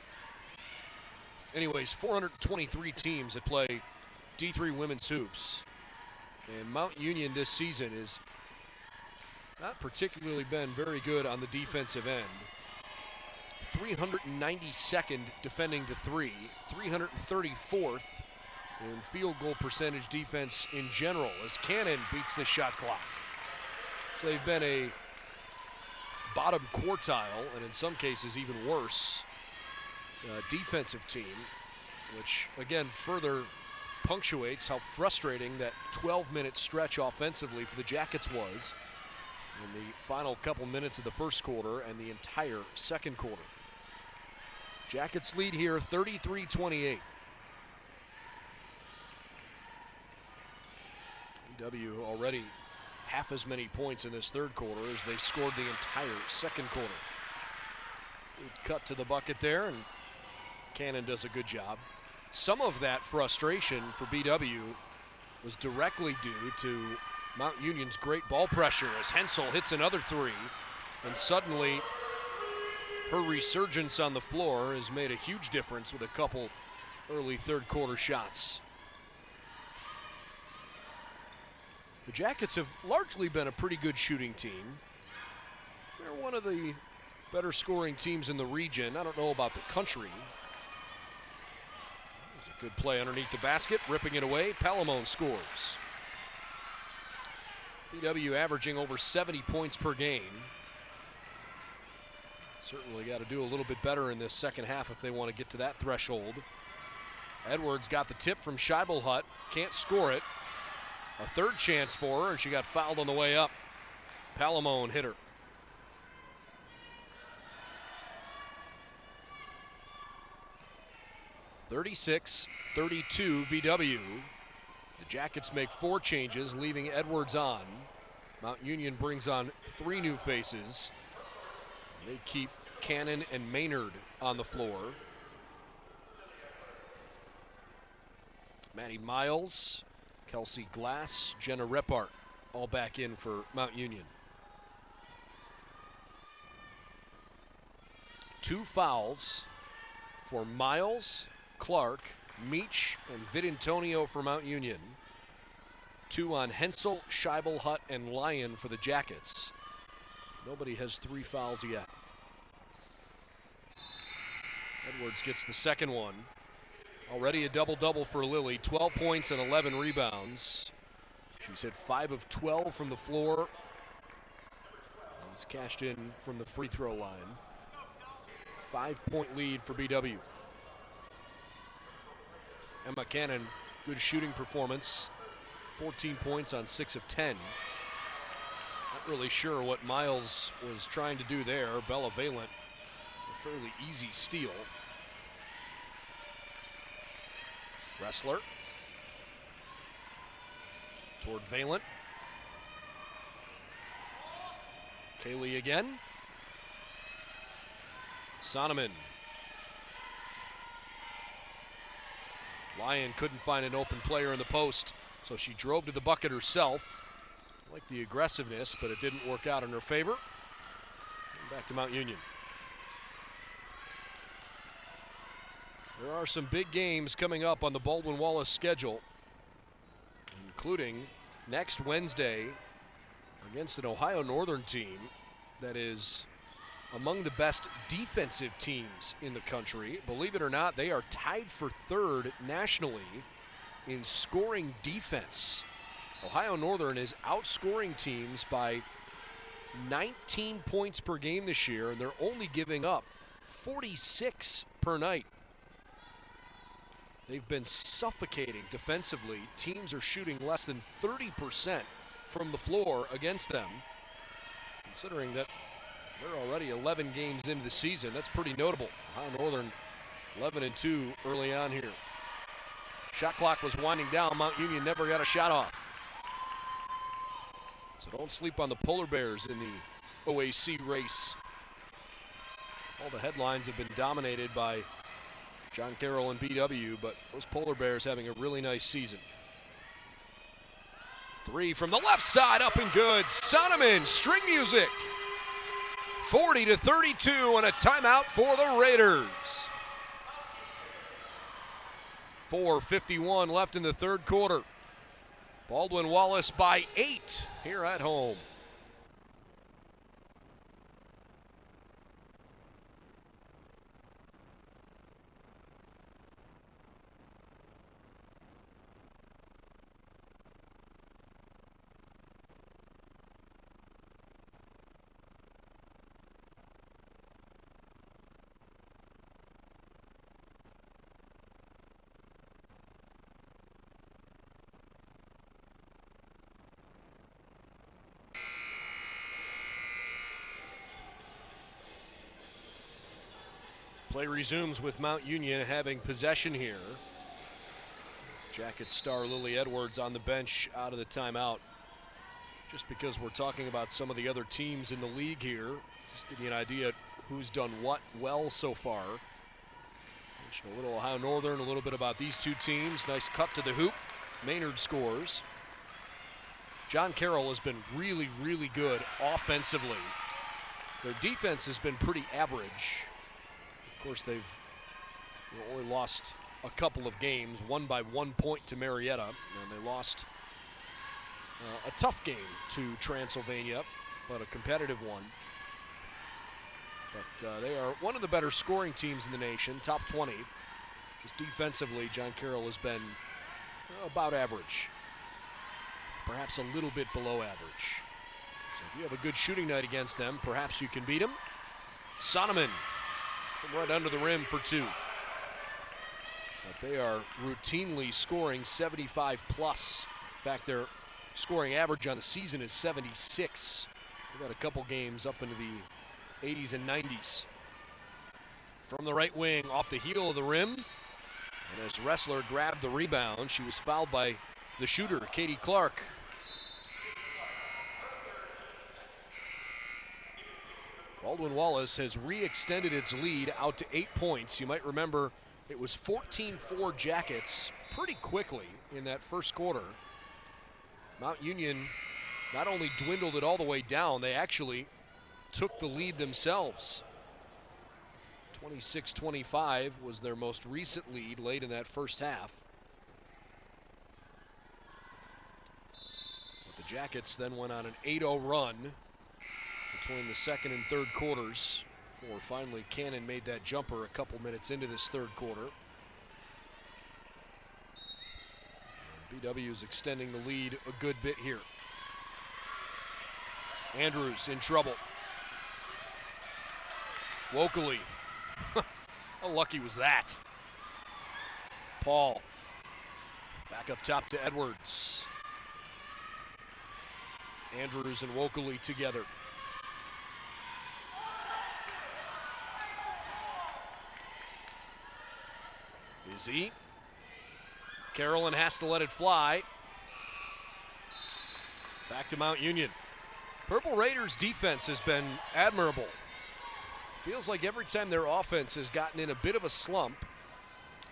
Anyways, 423 teams that play D3 women's hoops. And Mount Union this season has not particularly been very good on the defensive end. 392nd defending the three, 334th in field goal percentage defense in general, as Cannon beats the shot clock. So they've been a bottom quartile, and in some cases even worse, defensive team, which again further punctuates how frustrating that 12-minute stretch offensively for the Jackets was in the final couple minutes of the first quarter and the entire second quarter. Jackets lead here 33-28. BW already half as many points in this third quarter as they scored the entire second quarter. Good cut to the bucket there, and Cannon does a good job. Some of that frustration for BW was directly due to Mount Union's great ball pressure as Hensel hits another three, and suddenly her resurgence on the floor has made a huge difference with a couple early third quarter shots. The Jackets have largely been a pretty good shooting team. They're one of the better scoring teams in the region. I don't know about the country. There's a good play underneath the basket, ripping it away. Palamone scores. BW averaging over 70 points per game. Certainly got to do a little bit better in this second half if they want to get to that threshold. Edwards got the tip from Scheibelhut, can't score it. A third chance for her, and she got fouled on the way up. Palamone hit her. (36-32) BW. The Jackets make 4 changes, leaving Edwards on. Mount Union brings on 3 new faces. They keep Cannon and Maynard on the floor. Maddie Miles, Kelsey Glass, Jenna Repart, all back in for Mount Union. 2 fouls for Miles, Clark, Meach, and Vidantonio for Mount Union. 2 on Hensel, Scheibelhut, and Lyon for the Jackets. Nobody has 3 fouls yet. Edwards gets the second one. Already a double-double for Lily, 12 points and 11 rebounds. She's hit 5 of 12 from the floor. He's cashed in from the free throw line. 5-point lead for BW. Emma Cannon, good shooting performance. 14 points on 6 of 10. Not really sure what Miles was trying to do there. Bella Valent, a fairly easy steal. Wrestler toward Valent. Kaylee again. Sonneman. Lyon couldn't find an open player in the post, so she drove to the bucket herself. Like the aggressiveness, but it didn't work out in her favor. And back to Mount Union. There are some big games coming up on the Baldwin Wallace schedule, including next Wednesday against an Ohio Northern team that is among the best defensive teams in the country. Believe it or not, they are tied for third nationally in scoring defense. Ohio Northern is outscoring teams by 19 points per game this year, and they're only giving up 46 per night. They've been suffocating defensively. Teams are shooting less than 30% from the floor against them. Considering that they're already 11 games into the season, that's pretty notable. Ohio Northern 11-2 early on here. Shot clock was winding down. Mount Union never got a shot off. So don't sleep on the Polar Bears in the OAC race. All the headlines have been dominated by John Carroll and BW, but those Polar Bears having a really nice season. Three from the left side, up and good. Sonneman, string music. 40-32 and a timeout for the Raiders. 4:51 left in the third quarter. Baldwin Wallace by 8 here at home. Play resumes with Mount Union having possession here. Jackets star Lily Edwards on the bench out of the timeout. Just because we're talking about some of the other teams in the league here, just give you an idea who's done what well so far. Mentioned a little Ohio Northern, a little bit about these two teams. Nice cut to the hoop. Maynard scores. John Carroll has been really, really good offensively. Their defense has been pretty average. Of course, they've only lost a couple of games, won by 1 point to Marietta, and they lost a tough game to Transylvania, but a competitive one. But they are one of the better scoring teams in the nation, top 20. Just defensively, John Carroll has been about average, perhaps a little bit below average. So if you have a good shooting night against them, perhaps you can beat them. Sonneman from right under the rim for 2. But they are routinely scoring 75 plus. In fact, their scoring average on the season is 76. They've had a couple games up into the 80s and 90s. From the right wing, off the heel of the rim. And as Wrestler grabbed the rebound, she was fouled by the shooter, Katie Clark. Baldwin Wallace has re-extended its lead out to 8 points. You might remember it was 14-4 Jackets pretty quickly in that first quarter. Mount Union not only dwindled it all the way down, they actually took the lead themselves. 26-25 was their most recent lead late in that first half. But the Jackets then went on an 8-0 run between the second and third quarters before finally Cannon made that jumper a couple minutes into this third quarter. BW is extending the lead a good bit here. Andrews in trouble. Wokeley. How lucky was that? Paul. Back up top to Edwards. Andrews and Wokeley together. Busy. Carolyn has to let it fly. Back to Mount Union. Purple Raiders' defense has been admirable. Feels like every time their offense has gotten in a bit of a slump,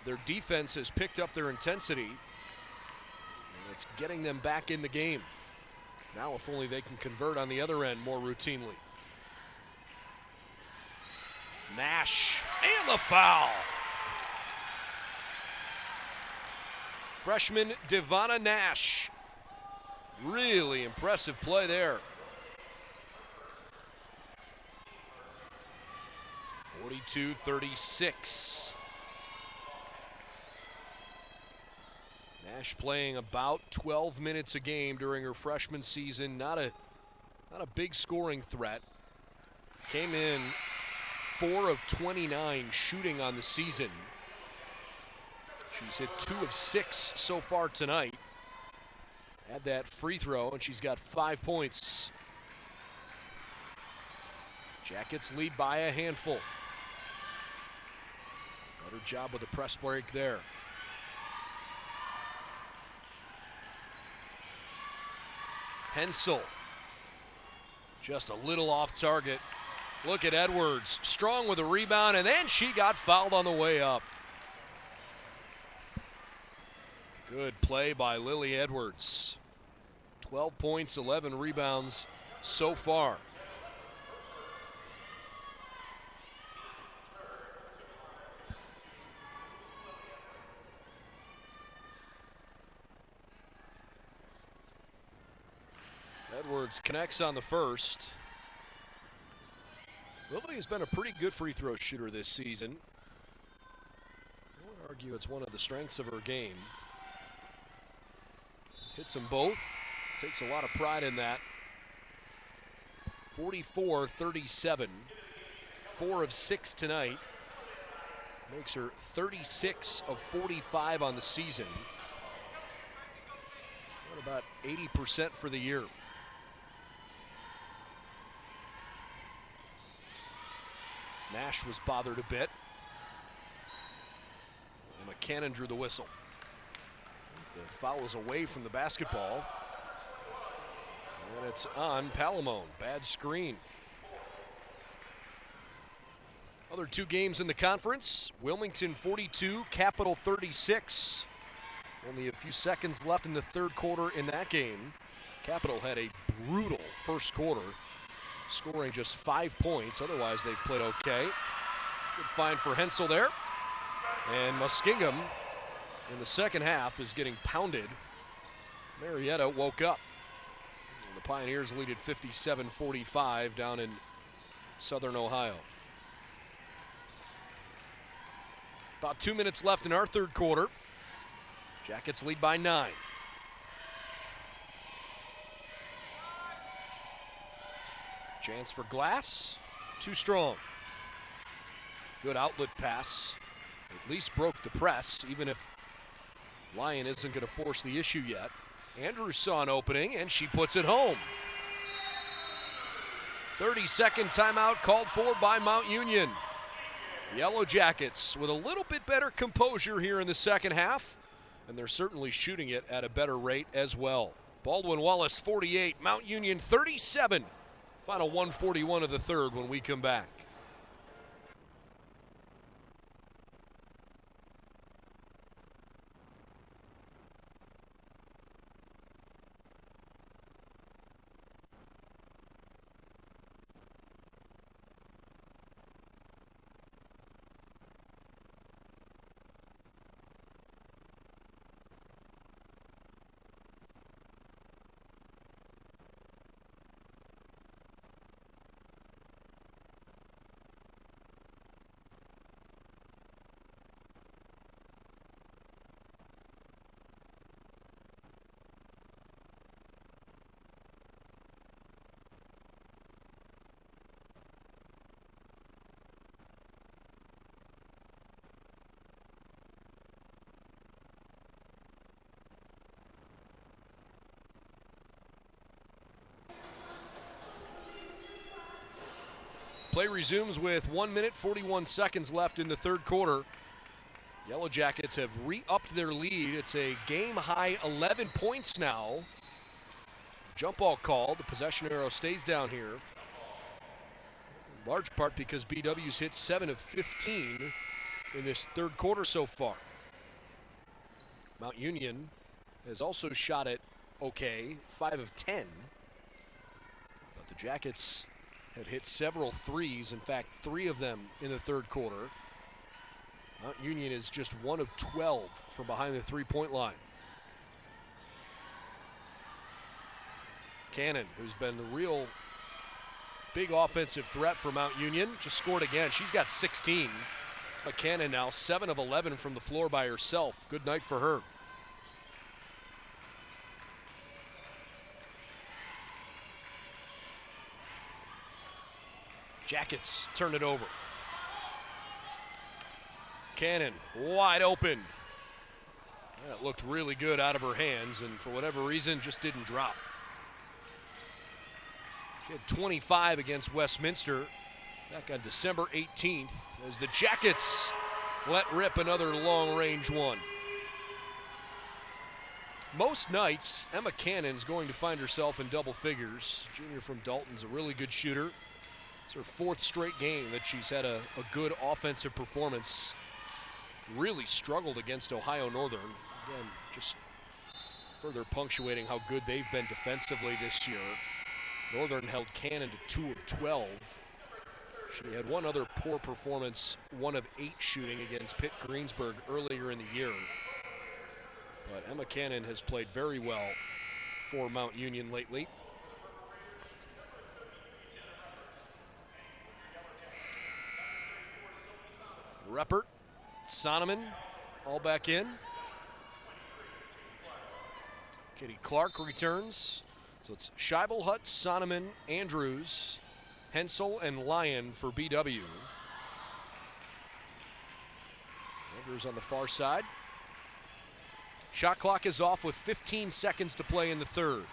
their defense has picked up their intensity, and it's getting them back in the game. Now if only they can convert on the other end more routinely. Nash, and the foul. Freshman Devonna Nash. Really impressive play there. 42-36. Nash playing about 12 minutes a game during her freshman season. Not a big scoring threat. Came in 4 of 29 shooting on the season. She's hit 2 of 6 so far tonight. Had that free throw, and she's got 5 points. Jackets lead by a handful. Better job with the press break there. Hensel, just a little off target. Look at Edwards, strong with a rebound, and then she got fouled on the way up. Good play by Lily Edwards. 12 points, 11 rebounds so far. Edwards connects on the first. Lily has been a pretty good free throw shooter this season. I would argue it's one of the strengths of her game. Hits them both. Takes a lot of pride in that. 44-37. 4 of 6 tonight. Makes her 36 of 45 on the season. What about 80% for the year? Nash was bothered a bit. And McCannon drew the whistle. The foul is away from the basketball. And it's on Palamone. Bad screen. Other 2 games in the conference. Wilmington 42, Capital 36. Only a few seconds left in the third quarter in that game. Capital had a brutal first quarter, scoring just 5 points. Otherwise, they've played okay. Good find for Hensel there. And Muskingum in the second half is getting pounded. Marietta woke up. And the Pioneers lead at 57-45 down in Southern Ohio. About 2 minutes left in our third quarter. Jackets lead by 9. Chance for Glass, too strong. Good outlet pass. At least broke the press, even if Lyon isn't going to force the issue yet. Andrews saw an opening, and she puts it home. 30-second timeout called for by Mount Union. Yellow Jackets with a little bit better composure here in the second half, and they're certainly shooting it at a better rate as well. Baldwin Wallace 48, Mount Union 37. Final 141 of the third when we come back. Play resumes with 1 minute, 41 seconds left in the third quarter. Yellow Jackets have re-upped their lead. It's a game-high 11 points now. Jump ball called. The possession arrow stays down here. In large part because BW's hit 7 of 15 in this third quarter so far. Mount Union has also shot it okay, 5 of 10. But the Jackets have hit several threes, in fact, 3 of them in the third quarter. Mount Union is just 1 of 12 from behind the three-point line. Cannon, who's been the real big offensive threat for Mount Union, just scored again. She's got 16. But Cannon now 7 of 11 from the floor by herself. Good night for her. Jackets turn it over. Cannon wide open. That looked really good out of her hands, and for whatever reason just didn't drop. She had 25 against Westminster back on December 18th as the Jackets let rip another long-range one. Most nights, Emma Cannon's going to find herself in double figures. Junior from Dalton's a really good shooter. It's her 4th straight game that she's had a good offensive performance. Really struggled against Ohio Northern. Again, just further punctuating how good they've been defensively this year. Northern held Cannon to 2 of 12. She had one other poor performance, 1 of 8 shooting against Pitt Greensburg earlier in the year. But Emma Cannon has played very well for Mount Union lately. Ruppert, Sonneman, all back in. Katie Clark returns. So it's Scheibel, Hutt, Sonneman, Andrews, Hensel, and Lyon for BW. Andrews on the far side. Shot clock is off with 15 seconds to play in the third.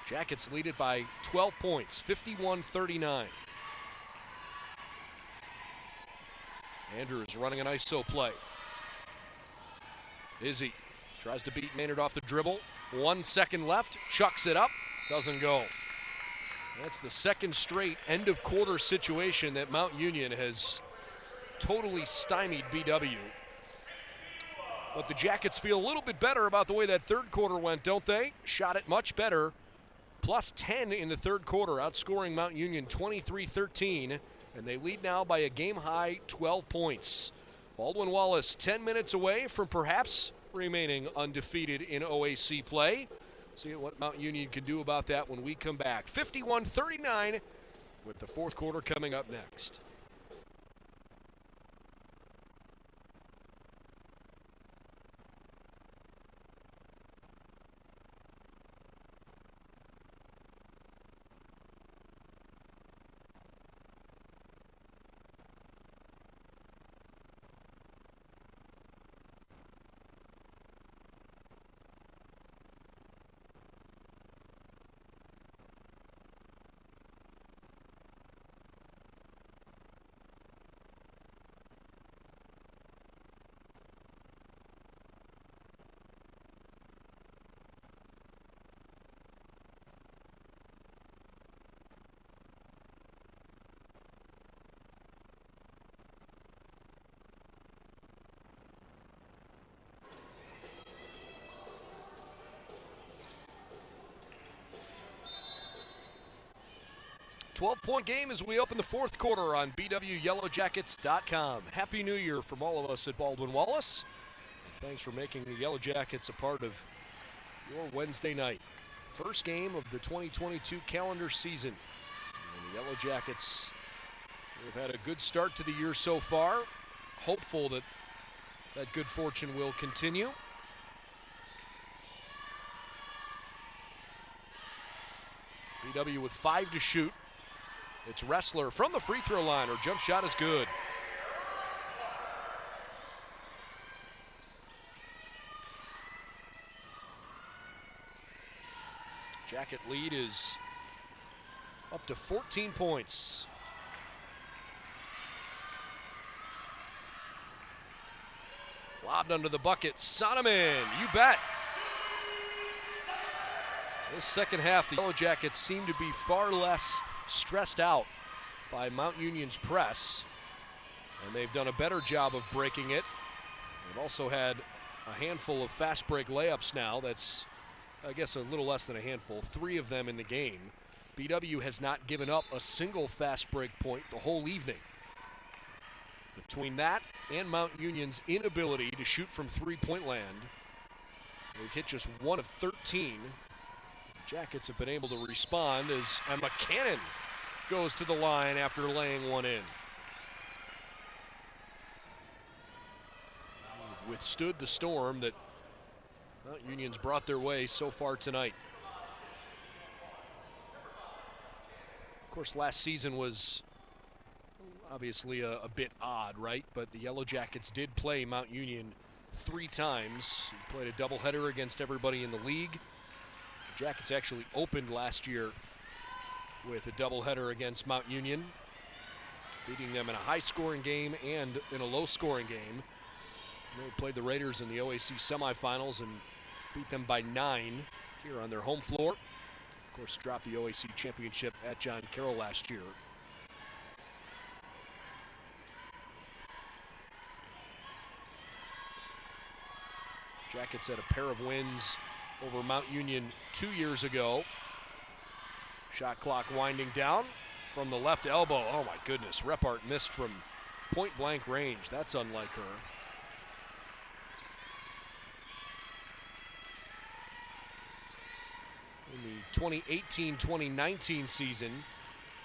Jackets lead it by 12 points, 51-39. Andrews running an ISO play. Izzy tries to beat Maynard off the dribble. 1 second left, chucks it up, doesn't go. That's the second straight end of quarter situation that Mount Union has totally stymied BW. But the Jackets feel a little bit better about the way that third quarter went, don't they? Shot it much better. Plus 10 in the third quarter, outscoring Mount Union 23-13. And they lead now by a game-high 12 points. Baldwin Wallace 10 minutes away from perhaps remaining undefeated in OAC play. See what Mount Union can do about that when we come back. 51-39 with the fourth quarter coming up next. .12-point game as we open the fourth quarter on BWYellowJackets.com. Happy New Year from all of us at Baldwin Wallace. And thanks for making the Yellow Jackets a part of your Wednesday night. First game of the 2022 calendar season. And the Yellow Jackets have had a good start to the year so far. Hopeful that that good fortune will continue. BW with 5 to shoot. It's Ressler from the free throw line. Her jump shot is good. Jacket lead is up to 14 points. Lobbed under the bucket. Sonneman, you bet. This second half, the Yellow Jackets seem to be far less stressed out by Mount Union's press, and they've done a better job of breaking it. They've also had a handful of fast break layups now. That's, I guess, a little less than a handful, 3 of them in the game. BW has not given up a single fast break point the whole evening. Between that and Mount Union's inability to shoot from three-point land, they've hit just 1 of 13. Jackets have been able to respond as Emma Cannon goes to the line after laying one in. Withstood the storm that Mount Union's brought their way so far tonight. Of course, last season was obviously a bit odd, right? But the Yellow Jackets did play Mount Union 3 times. They played a doubleheader against everybody in the league. The Jackets actually opened last year with a doubleheader against Mount Union, beating them in a high-scoring game and in a low-scoring game. They played the Raiders in the OAC semifinals and beat them by 9 here on their home floor. Of course, dropped the OAC championship at John Carroll last year. Jackets had a pair of wins over Mount Union 2 years ago. Shot clock winding down from the left elbow. Oh my goodness, Repart missed from point blank range. That's unlike her. In the 2018-2019 season,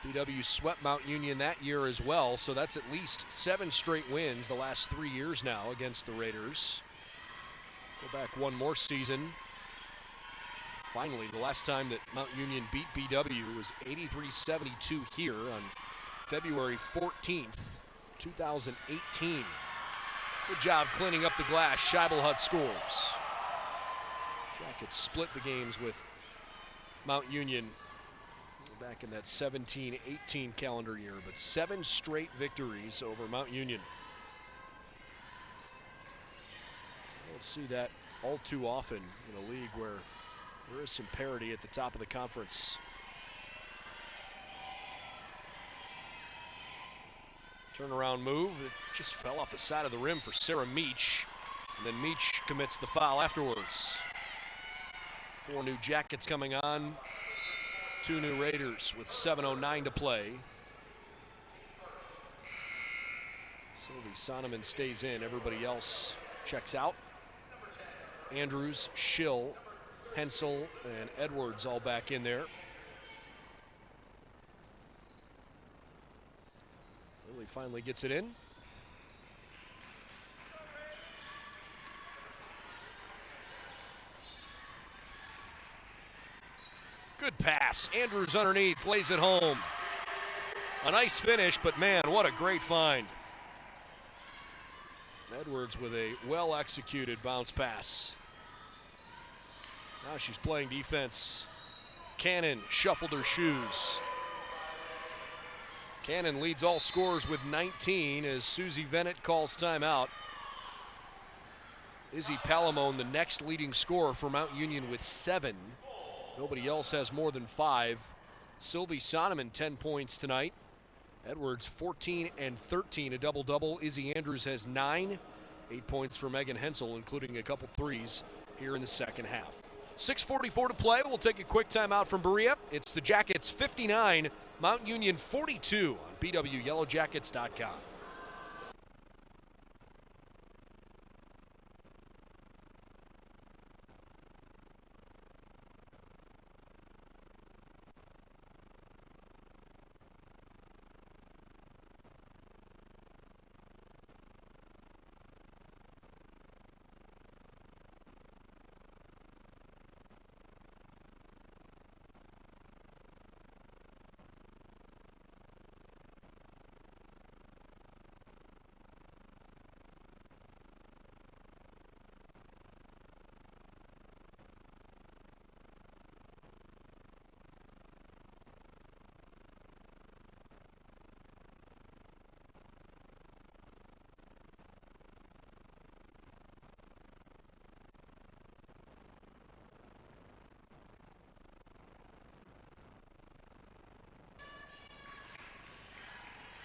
BW swept Mount Union that year as well, so that's at least 7 straight wins the last 3 years now against the Raiders. Go back one more season. Finally, the last time that Mount Union beat BW was 83-72 here on February 14th, 2018. Good job cleaning up the glass. Scheibelhut scores. Jackets split the games with Mount Union back in that 17-18 calendar year, but 7 straight victories over Mount Union. I don't see that all too often in a league where there is some parity at the top of the conference. Turnaround move, it just fell off the side of the rim for Sarah Meach, and then Meach commits the foul afterwards. 4 new Jackets coming on, 2 new Raiders with 7:09 to play. Sylvie Sonneman stays in, everybody else checks out. Andrews, Schill, Hensel, and Edwards all back in there. Lily finally gets it in. Good pass. Andrews underneath, lays it home. A nice finish, but man, what a great find. Edwards with a well-executed bounce pass. Now she's playing defense. Cannon shuffled her shoes. Cannon leads all scorers with 19 as Susie Vennett calls timeout. Izzy Palamone, the next leading scorer for Mount Union with 7. Nobody else has more than 5. Sylvie Sonneman, 10 points tonight. Edwards, 14 and 13, a double-double. Izzy Andrews has 9. 8 points for Megan Hensel, including a couple threes here in the second half. 6:44 to play. We'll take a quick timeout from Berea. It's the Jackets 59, Mount Union 42 on BWYellowJackets.com.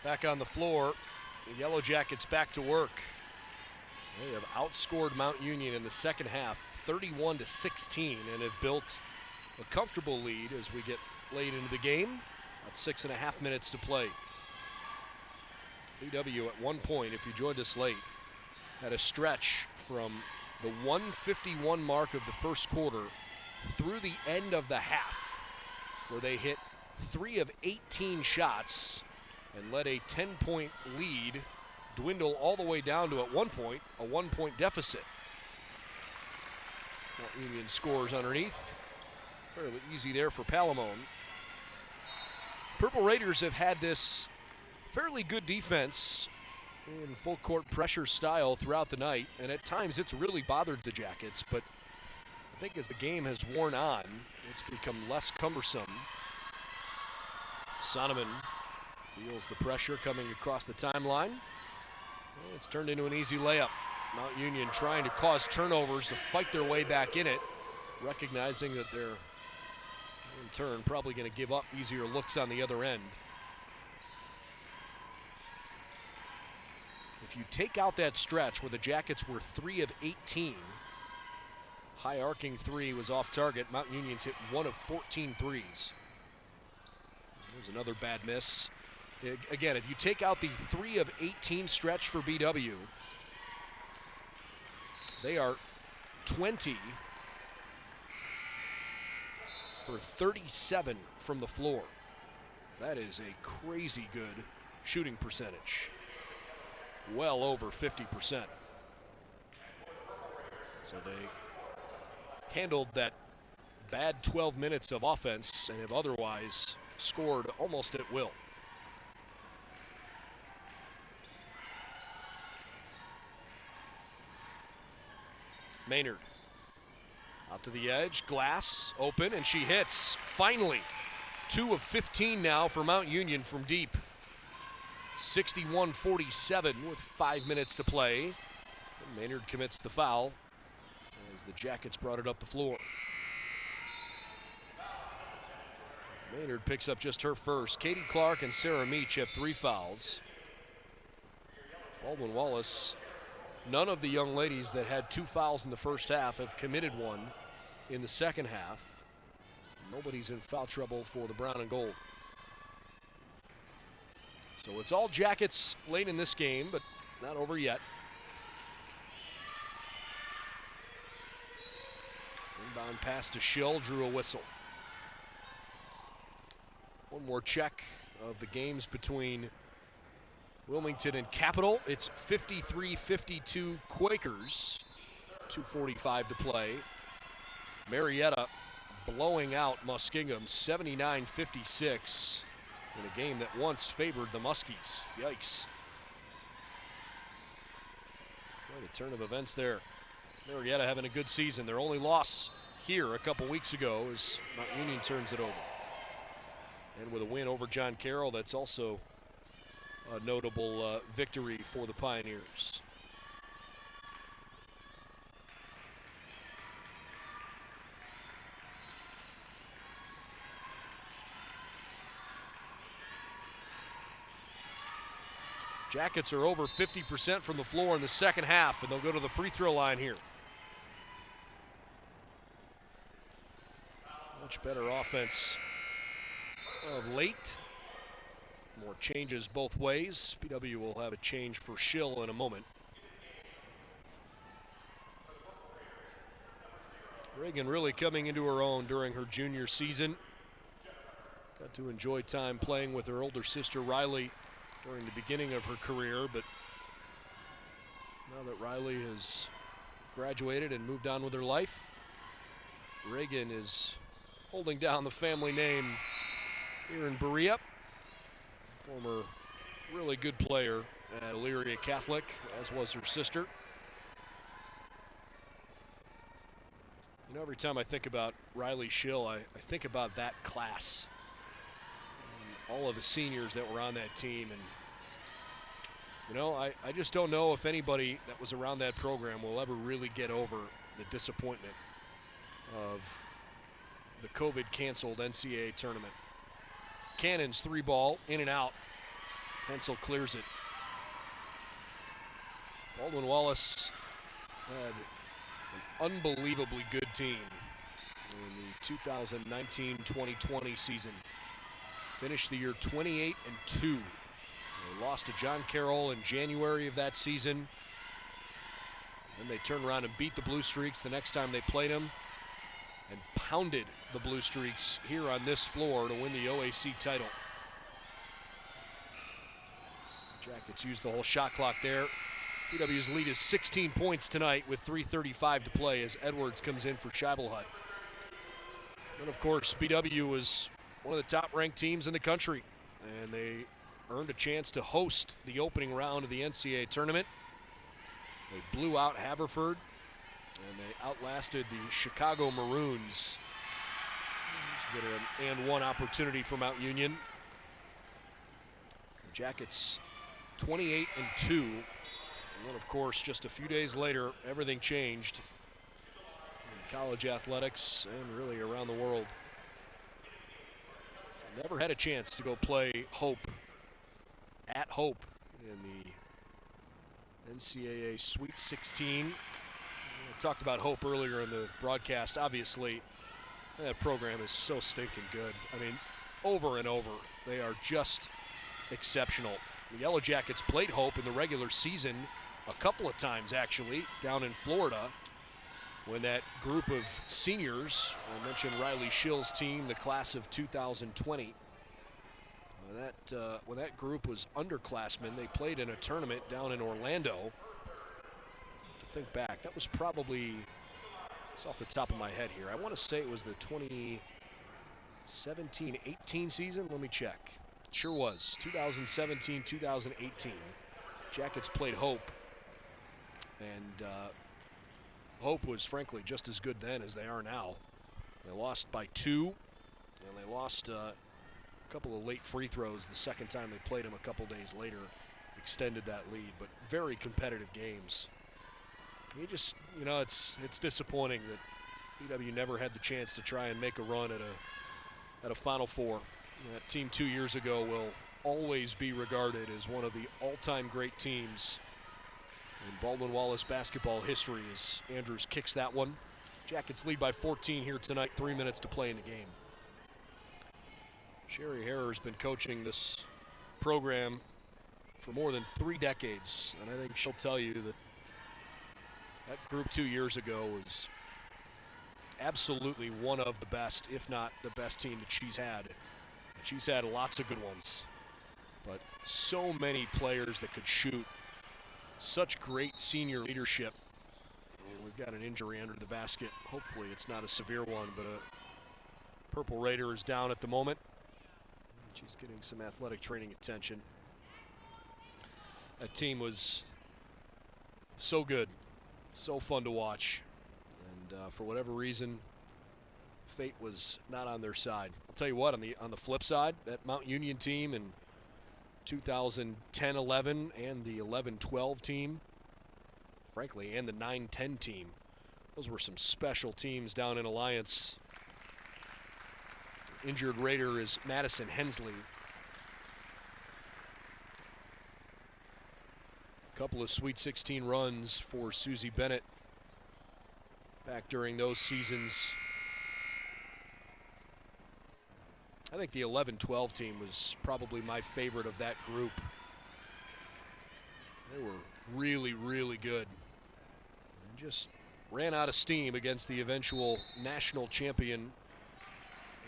Back on the floor, the Yellow Jackets back to work. They have outscored Mount Union in the second half, 31-16, and have built a comfortable lead as we get late into the game. About 6.5 minutes to play. BW at one point, if you joined us late, had a stretch from the 1:51 mark of the first quarter through the end of the half, where they hit 3 of 18 shots and let a 10-point lead dwindle all the way down to, at one point, a 1-point deficit. Mount Union scores underneath. Fairly easy there for Palamone. Purple Raiders have had this fairly good defense in full court pressure style throughout the night, and at times it's really bothered the Jackets, but I think as the game has worn on, it's become less cumbersome. Sonneman feels the pressure coming across the timeline. Well, it's turned into an easy layup. Mount Union trying to cause turnovers to fight their way back in it, recognizing that they're, in turn, probably going to give up easier looks on the other end. If you take out that stretch where the Jackets were 3 of 18, high arcing 3 was off target. Mount Union's hit 1 of 14 threes. There's another bad miss. Again, if you take out the 3 of 18 stretch for BW, they are 20 for 37 from the floor. That is a crazy good shooting percentage. Well over 50%. So they handled that bad 12 minutes of offense and have otherwise scored almost at will. Maynard out to the edge, Glass open, and she hits. Finally, 2 of 15 now for Mount Union from deep. 61-47 with 5 minutes to play. And Maynard commits the foul as the Jackets brought it up the floor. Maynard picks up just her first. Katie Clark and Sarah Meach have 3 fouls. Baldwin Wallace, none of the young ladies that had 2 fouls in the first half have committed one in the second half. Nobody's in foul trouble for the brown and gold. So it's all Jackets late in this game, but not over yet. Inbound pass to Schill, drew a whistle. One more check of the games between Wilmington and Capital. It's 53-52 Quakers. 2:45 to play. Marietta blowing out Muskingum 79-56 in a game that once favored the Muskies. Yikes. Quite a turn of events there. Marietta having a good season. Their only loss here a couple weeks ago as Mount Union turns it over. And with a win over John Carroll, that's also a notable victory for the Pioneers. Jackets are over 50% from the floor in the second half, and they'll go to the free throw line here. Much better offense of late. More changes both ways. BW will have a change for Schill in a moment. Reagan really coming into her own during her junior season. Got to enjoy time playing with her older sister Riley during the beginning of her career, but now that Riley has graduated and moved on with her life, Reagan is holding down the family name here in Berea. Former really good player at Elyria Catholic, as was her sister. You know, every time I think about Riley Schill, I think about that class. And all of the seniors that were on that team. And, you know, I just don't know if anybody that was around that program will ever really get over the disappointment of the COVID-canceled NCAA tournament. Cannon's 3-ball, in and out. Hensel clears it. Baldwin Wallace had an unbelievably good team in the 2019-2020 season. Finished the year 28-2. They lost to John Carroll in January of that season. Then they turned around and beat the Blue Streaks the next time they played them, and pounded the Blue Streaks here on this floor to win the OAC title. Jackets used the whole shot clock there. BW's lead is 16 points tonight with 3:35 to play as Edwards comes in for Scheibelhut. And of course, BW was one of the top-ranked teams in the country, and they earned a chance to host the opening round of the NCAA tournament. They blew out Haverford, and they outlasted the Chicago Maroons. Get an and one opportunity for Mount Union. The Jackets 28-2. And then, of course, just a few days later, everything changed in college athletics and really around the world. Never had a chance to go play Hope at Hope in the NCAA Sweet 16. I talked about Hope earlier in the broadcast. Obviously, that program is so stinking good. I mean, over and over, they are just exceptional. The Yellow Jackets played Hope in the regular season a couple of times, actually, down in Florida, when that group of seniors, I mentioned Riley Schill's team, the class of 2020, when that group was underclassmen, they played in a tournament down in Orlando. To think back, that was probably, it's off the top of my head here, I want to say it was the 2017-18 season. Let me check. Sure was 2017-2018. Jackets played Hope, and Hope was frankly just as good then as they are now. They lost by 2, and they lost a couple of late free throws the second time they played them a couple days later, extended that lead, but very competitive games. It's disappointing that BW never had the chance to try and make a run at a Final Four. That team 2 years ago will always be regarded as one of the all-time great teams in Baldwin Wallace basketball history as Andrews kicks that one. Jackets lead by 14 here tonight, 3 minutes to play in the game. Sherry Harrer has been coaching this program for more than 3 decades, and I think she'll tell you that group 2 years ago was absolutely one of the best, if not the best team that she's had. She's had lots of good ones, but so many players that could shoot, such great senior leadership. And we've got an injury under the basket. Hopefully it's not a severe one, but a Purple Raider is down at the moment. She's getting some athletic training attention. That team was so good, so fun to watch, and for whatever reason, fate was not on their side. I'll tell you what, on the flip side, that Mount Union team in 2010-11 and the 11-12 team, frankly, and the 9-10 team, those were some special teams down in Alliance. Injured Raider is Madison Hensley. A couple of Sweet 16 runs for Susie Bennett back during those seasons. I think the 11-12 team was probably my favorite of that group. They were really, really good. And just ran out of steam against the eventual national champion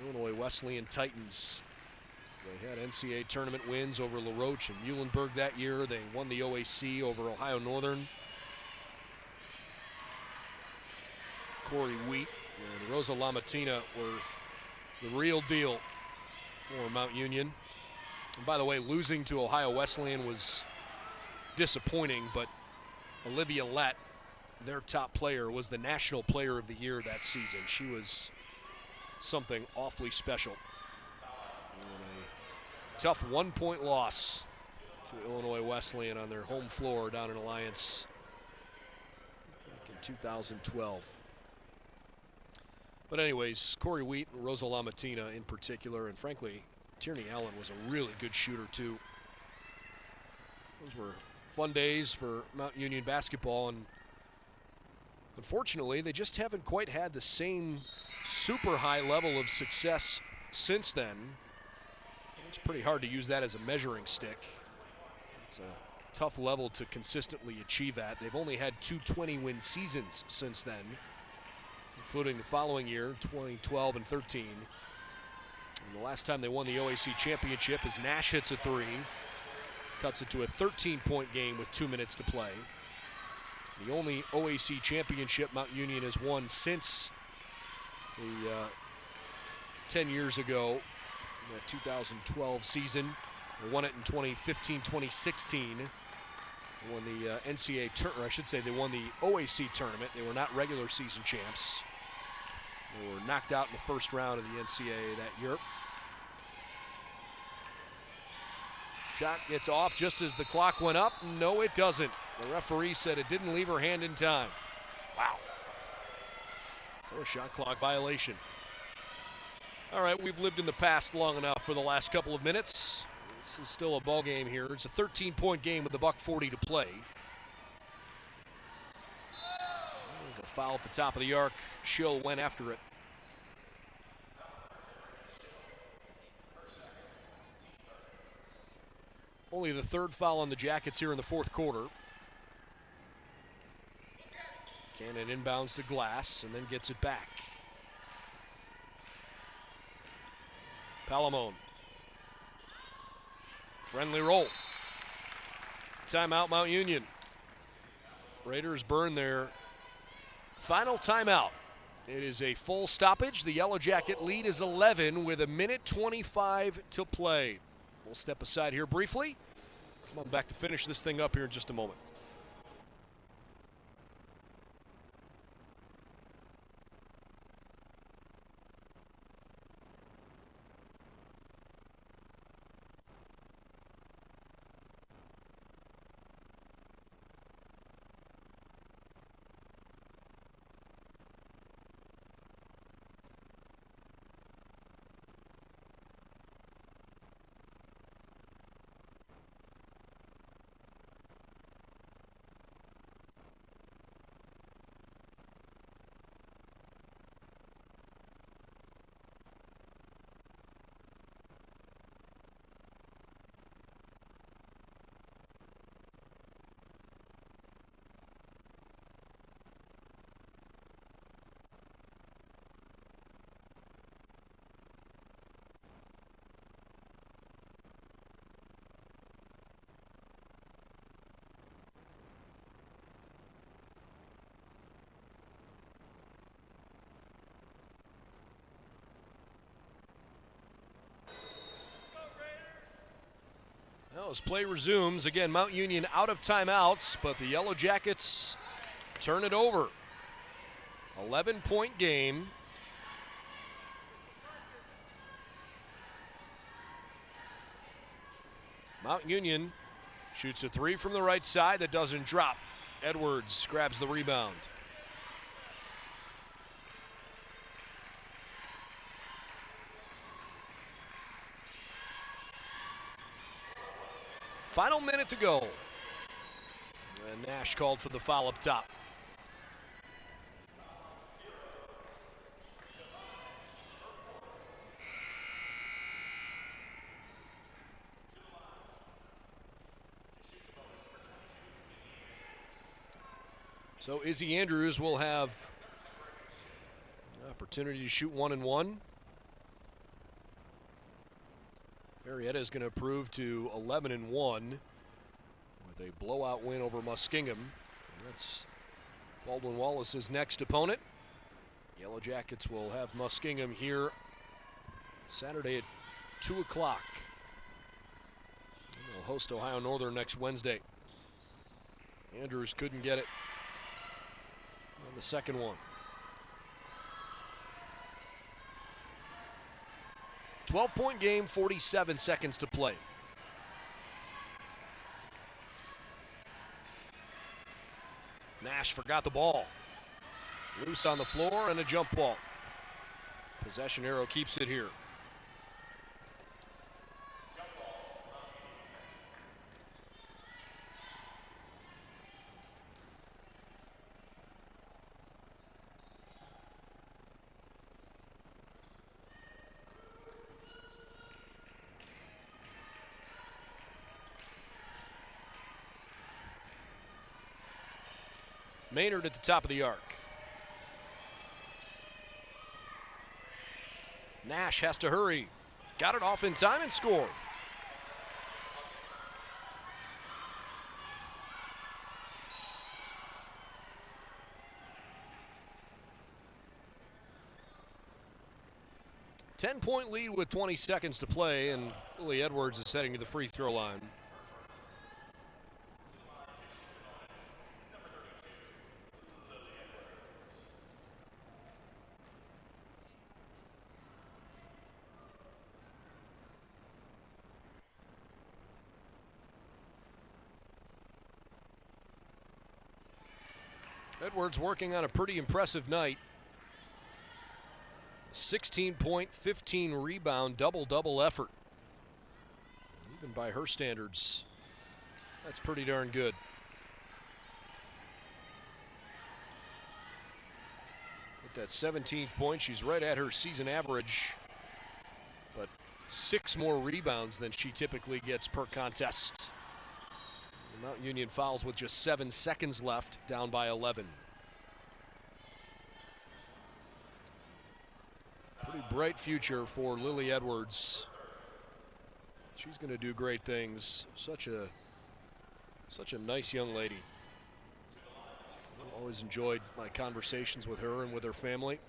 Illinois Wesleyan Titans. They had NCAA tournament wins over LaRoche and Muhlenberg that year. They won the OAC over Ohio Northern. Corey Wheat and Rosa Lamatina were the real deal for Mount Union. And by the way, losing to Ohio Wesleyan was disappointing, but Olivia Lett, their top player, was the National Player of the Year that season. She was something awfully special. And a tough 1-point loss to Illinois Wesleyan on their home floor down in Alliance back in 2012. But anyways, Corey Wheat and Rosa Lamatina in particular, and frankly, Tierney Allen was a really good shooter too. Those were fun days for Mount Union basketball, and unfortunately, they just haven't quite had the same super high level of success since then. It's pretty hard to use that as a measuring stick. It's a tough level to consistently achieve at. They've only had 2 20-win seasons since then, including the following year, 2012 and 13. And the last time they won the OAC championship is Nash hits a three, cuts it to a 13-point game with 2 minutes to play. The only OAC championship Mount Union has won since the 10 years ago, the 2012 season. They won it in 2015-2016. They won the NCAA tournament, or I should say they won the OAC tournament. They were not regular season champs. They were knocked out in the first round of the NCAA that year. Shot gets off just as the clock went up. No, it doesn't. The referee said it didn't leave her hand in time. Wow. So a shot clock violation. All right, we've lived in the past long enough for the last couple of minutes. This is still a ball game here. It's a 13-point game with $1:40 to play. There's a foul at the top of the arc. Schill went after it. Only the third foul on the Jackets here in the fourth quarter. Cannon inbounds to Glass and then gets it back. Palamone. Friendly roll. Timeout, Mount Union. Raiders burn their final timeout. It is a full stoppage. The Yellow Jacket lead is 11 with 1:25 to play. We'll step aside here briefly. Come on back to finish this thing up here in just a moment. Well, as play resumes, again, Mount Union out of timeouts, but the Yellow Jackets turn it over. 11-point game. Mount Union shoots a three from the right side that doesn't drop. Edwards grabs the rebound. Final minute to go. And Nash called for the foul up top. So Izzy Andrews will have an opportunity to shoot 1 and 1. Marietta is going to improve to 11 and 1 with a blowout win over Muskingum. And that's Baldwin Wallace's next opponent. Yellow Jackets will have Muskingum here Saturday at 2 o'clock. They'll host Ohio Northern next Wednesday. Andrews couldn't get it on the second one. 12-point game, 47 seconds to play. Nash forgot the ball. Loose on the floor and a jump ball. Possession arrow keeps it here. Maynard at the top of the arc. Nash has to hurry. Got it off in time and scored. Ten-point lead with 20 seconds to play, and Lily Edwards is heading to the free throw line. Edwards working on a pretty impressive night. 16-point, 15 rebound, double-double effort. Even by her standards, that's pretty darn good. With that 17th point, she's right at her season average, but 6 more rebounds than she typically gets per contest. Mount Union fouls with just 7 seconds left, down by 11. Pretty bright future for Lily Edwards. She's going to do great things. Such a nice young lady. I've always enjoyed my conversations with her and with her family.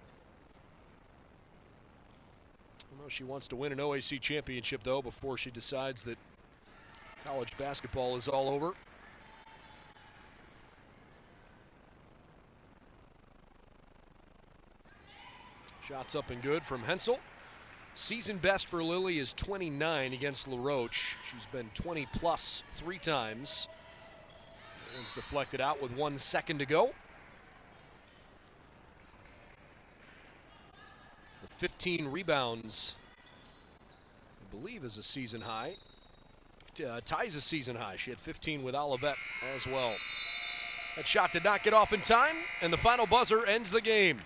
I know she wants to win an OAC championship, though, before she decides that college basketball is all over. Shots up and good from Hensel. Season best for Lily is 29 against LaRoche. She's been 20-plus 3 times. It's deflected out with 1 second to go. The 15 rebounds, I believe, is a season high. Ties a season high. She had 15 with Olivet as well. That shot did not get off in time, and the final buzzer ends the game.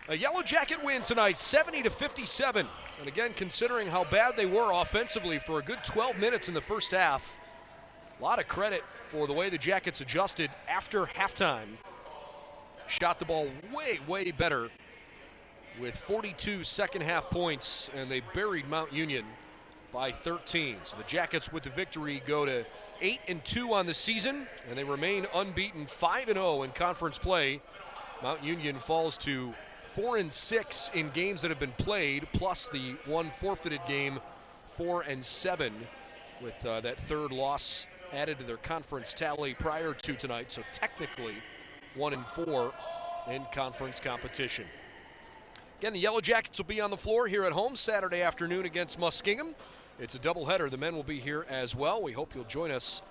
A Yellow Jacket win tonight, 70-57. And again, considering how bad they were offensively for a good 12 minutes in the first half, a lot of credit for the way the Jackets adjusted after halftime. Shot the ball way, way better with 42 second half points, and they buried Mount Union by 13. So the Jackets with the victory go to 8-2 on the season, and they remain unbeaten, 5-0 in conference play. Mount Union falls to 4-6 in games that have been played, plus the one forfeited game, 4-7, with that third loss added to their conference tally prior to tonight. So technically 1-4 in conference competition. Again, the Yellow Jackets will be on the floor here at home Saturday afternoon against Muskingum. It's a doubleheader. The men will be here as well. We hope you'll join us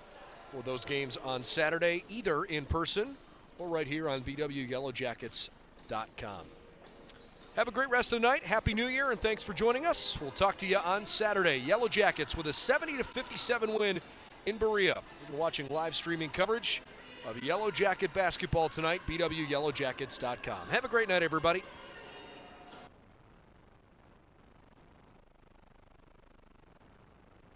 for those games on Saturday, either in person or right here on bwyellowjackets.com. Have a great rest of the night. Happy New Year, and thanks for joining us. We'll talk to you on Saturday. Yellow Jackets with a 70-57 win in Berea. We've been watching live streaming coverage of Yellow Jacket basketball tonight, bwyellowjackets.com. Have a great night, everybody.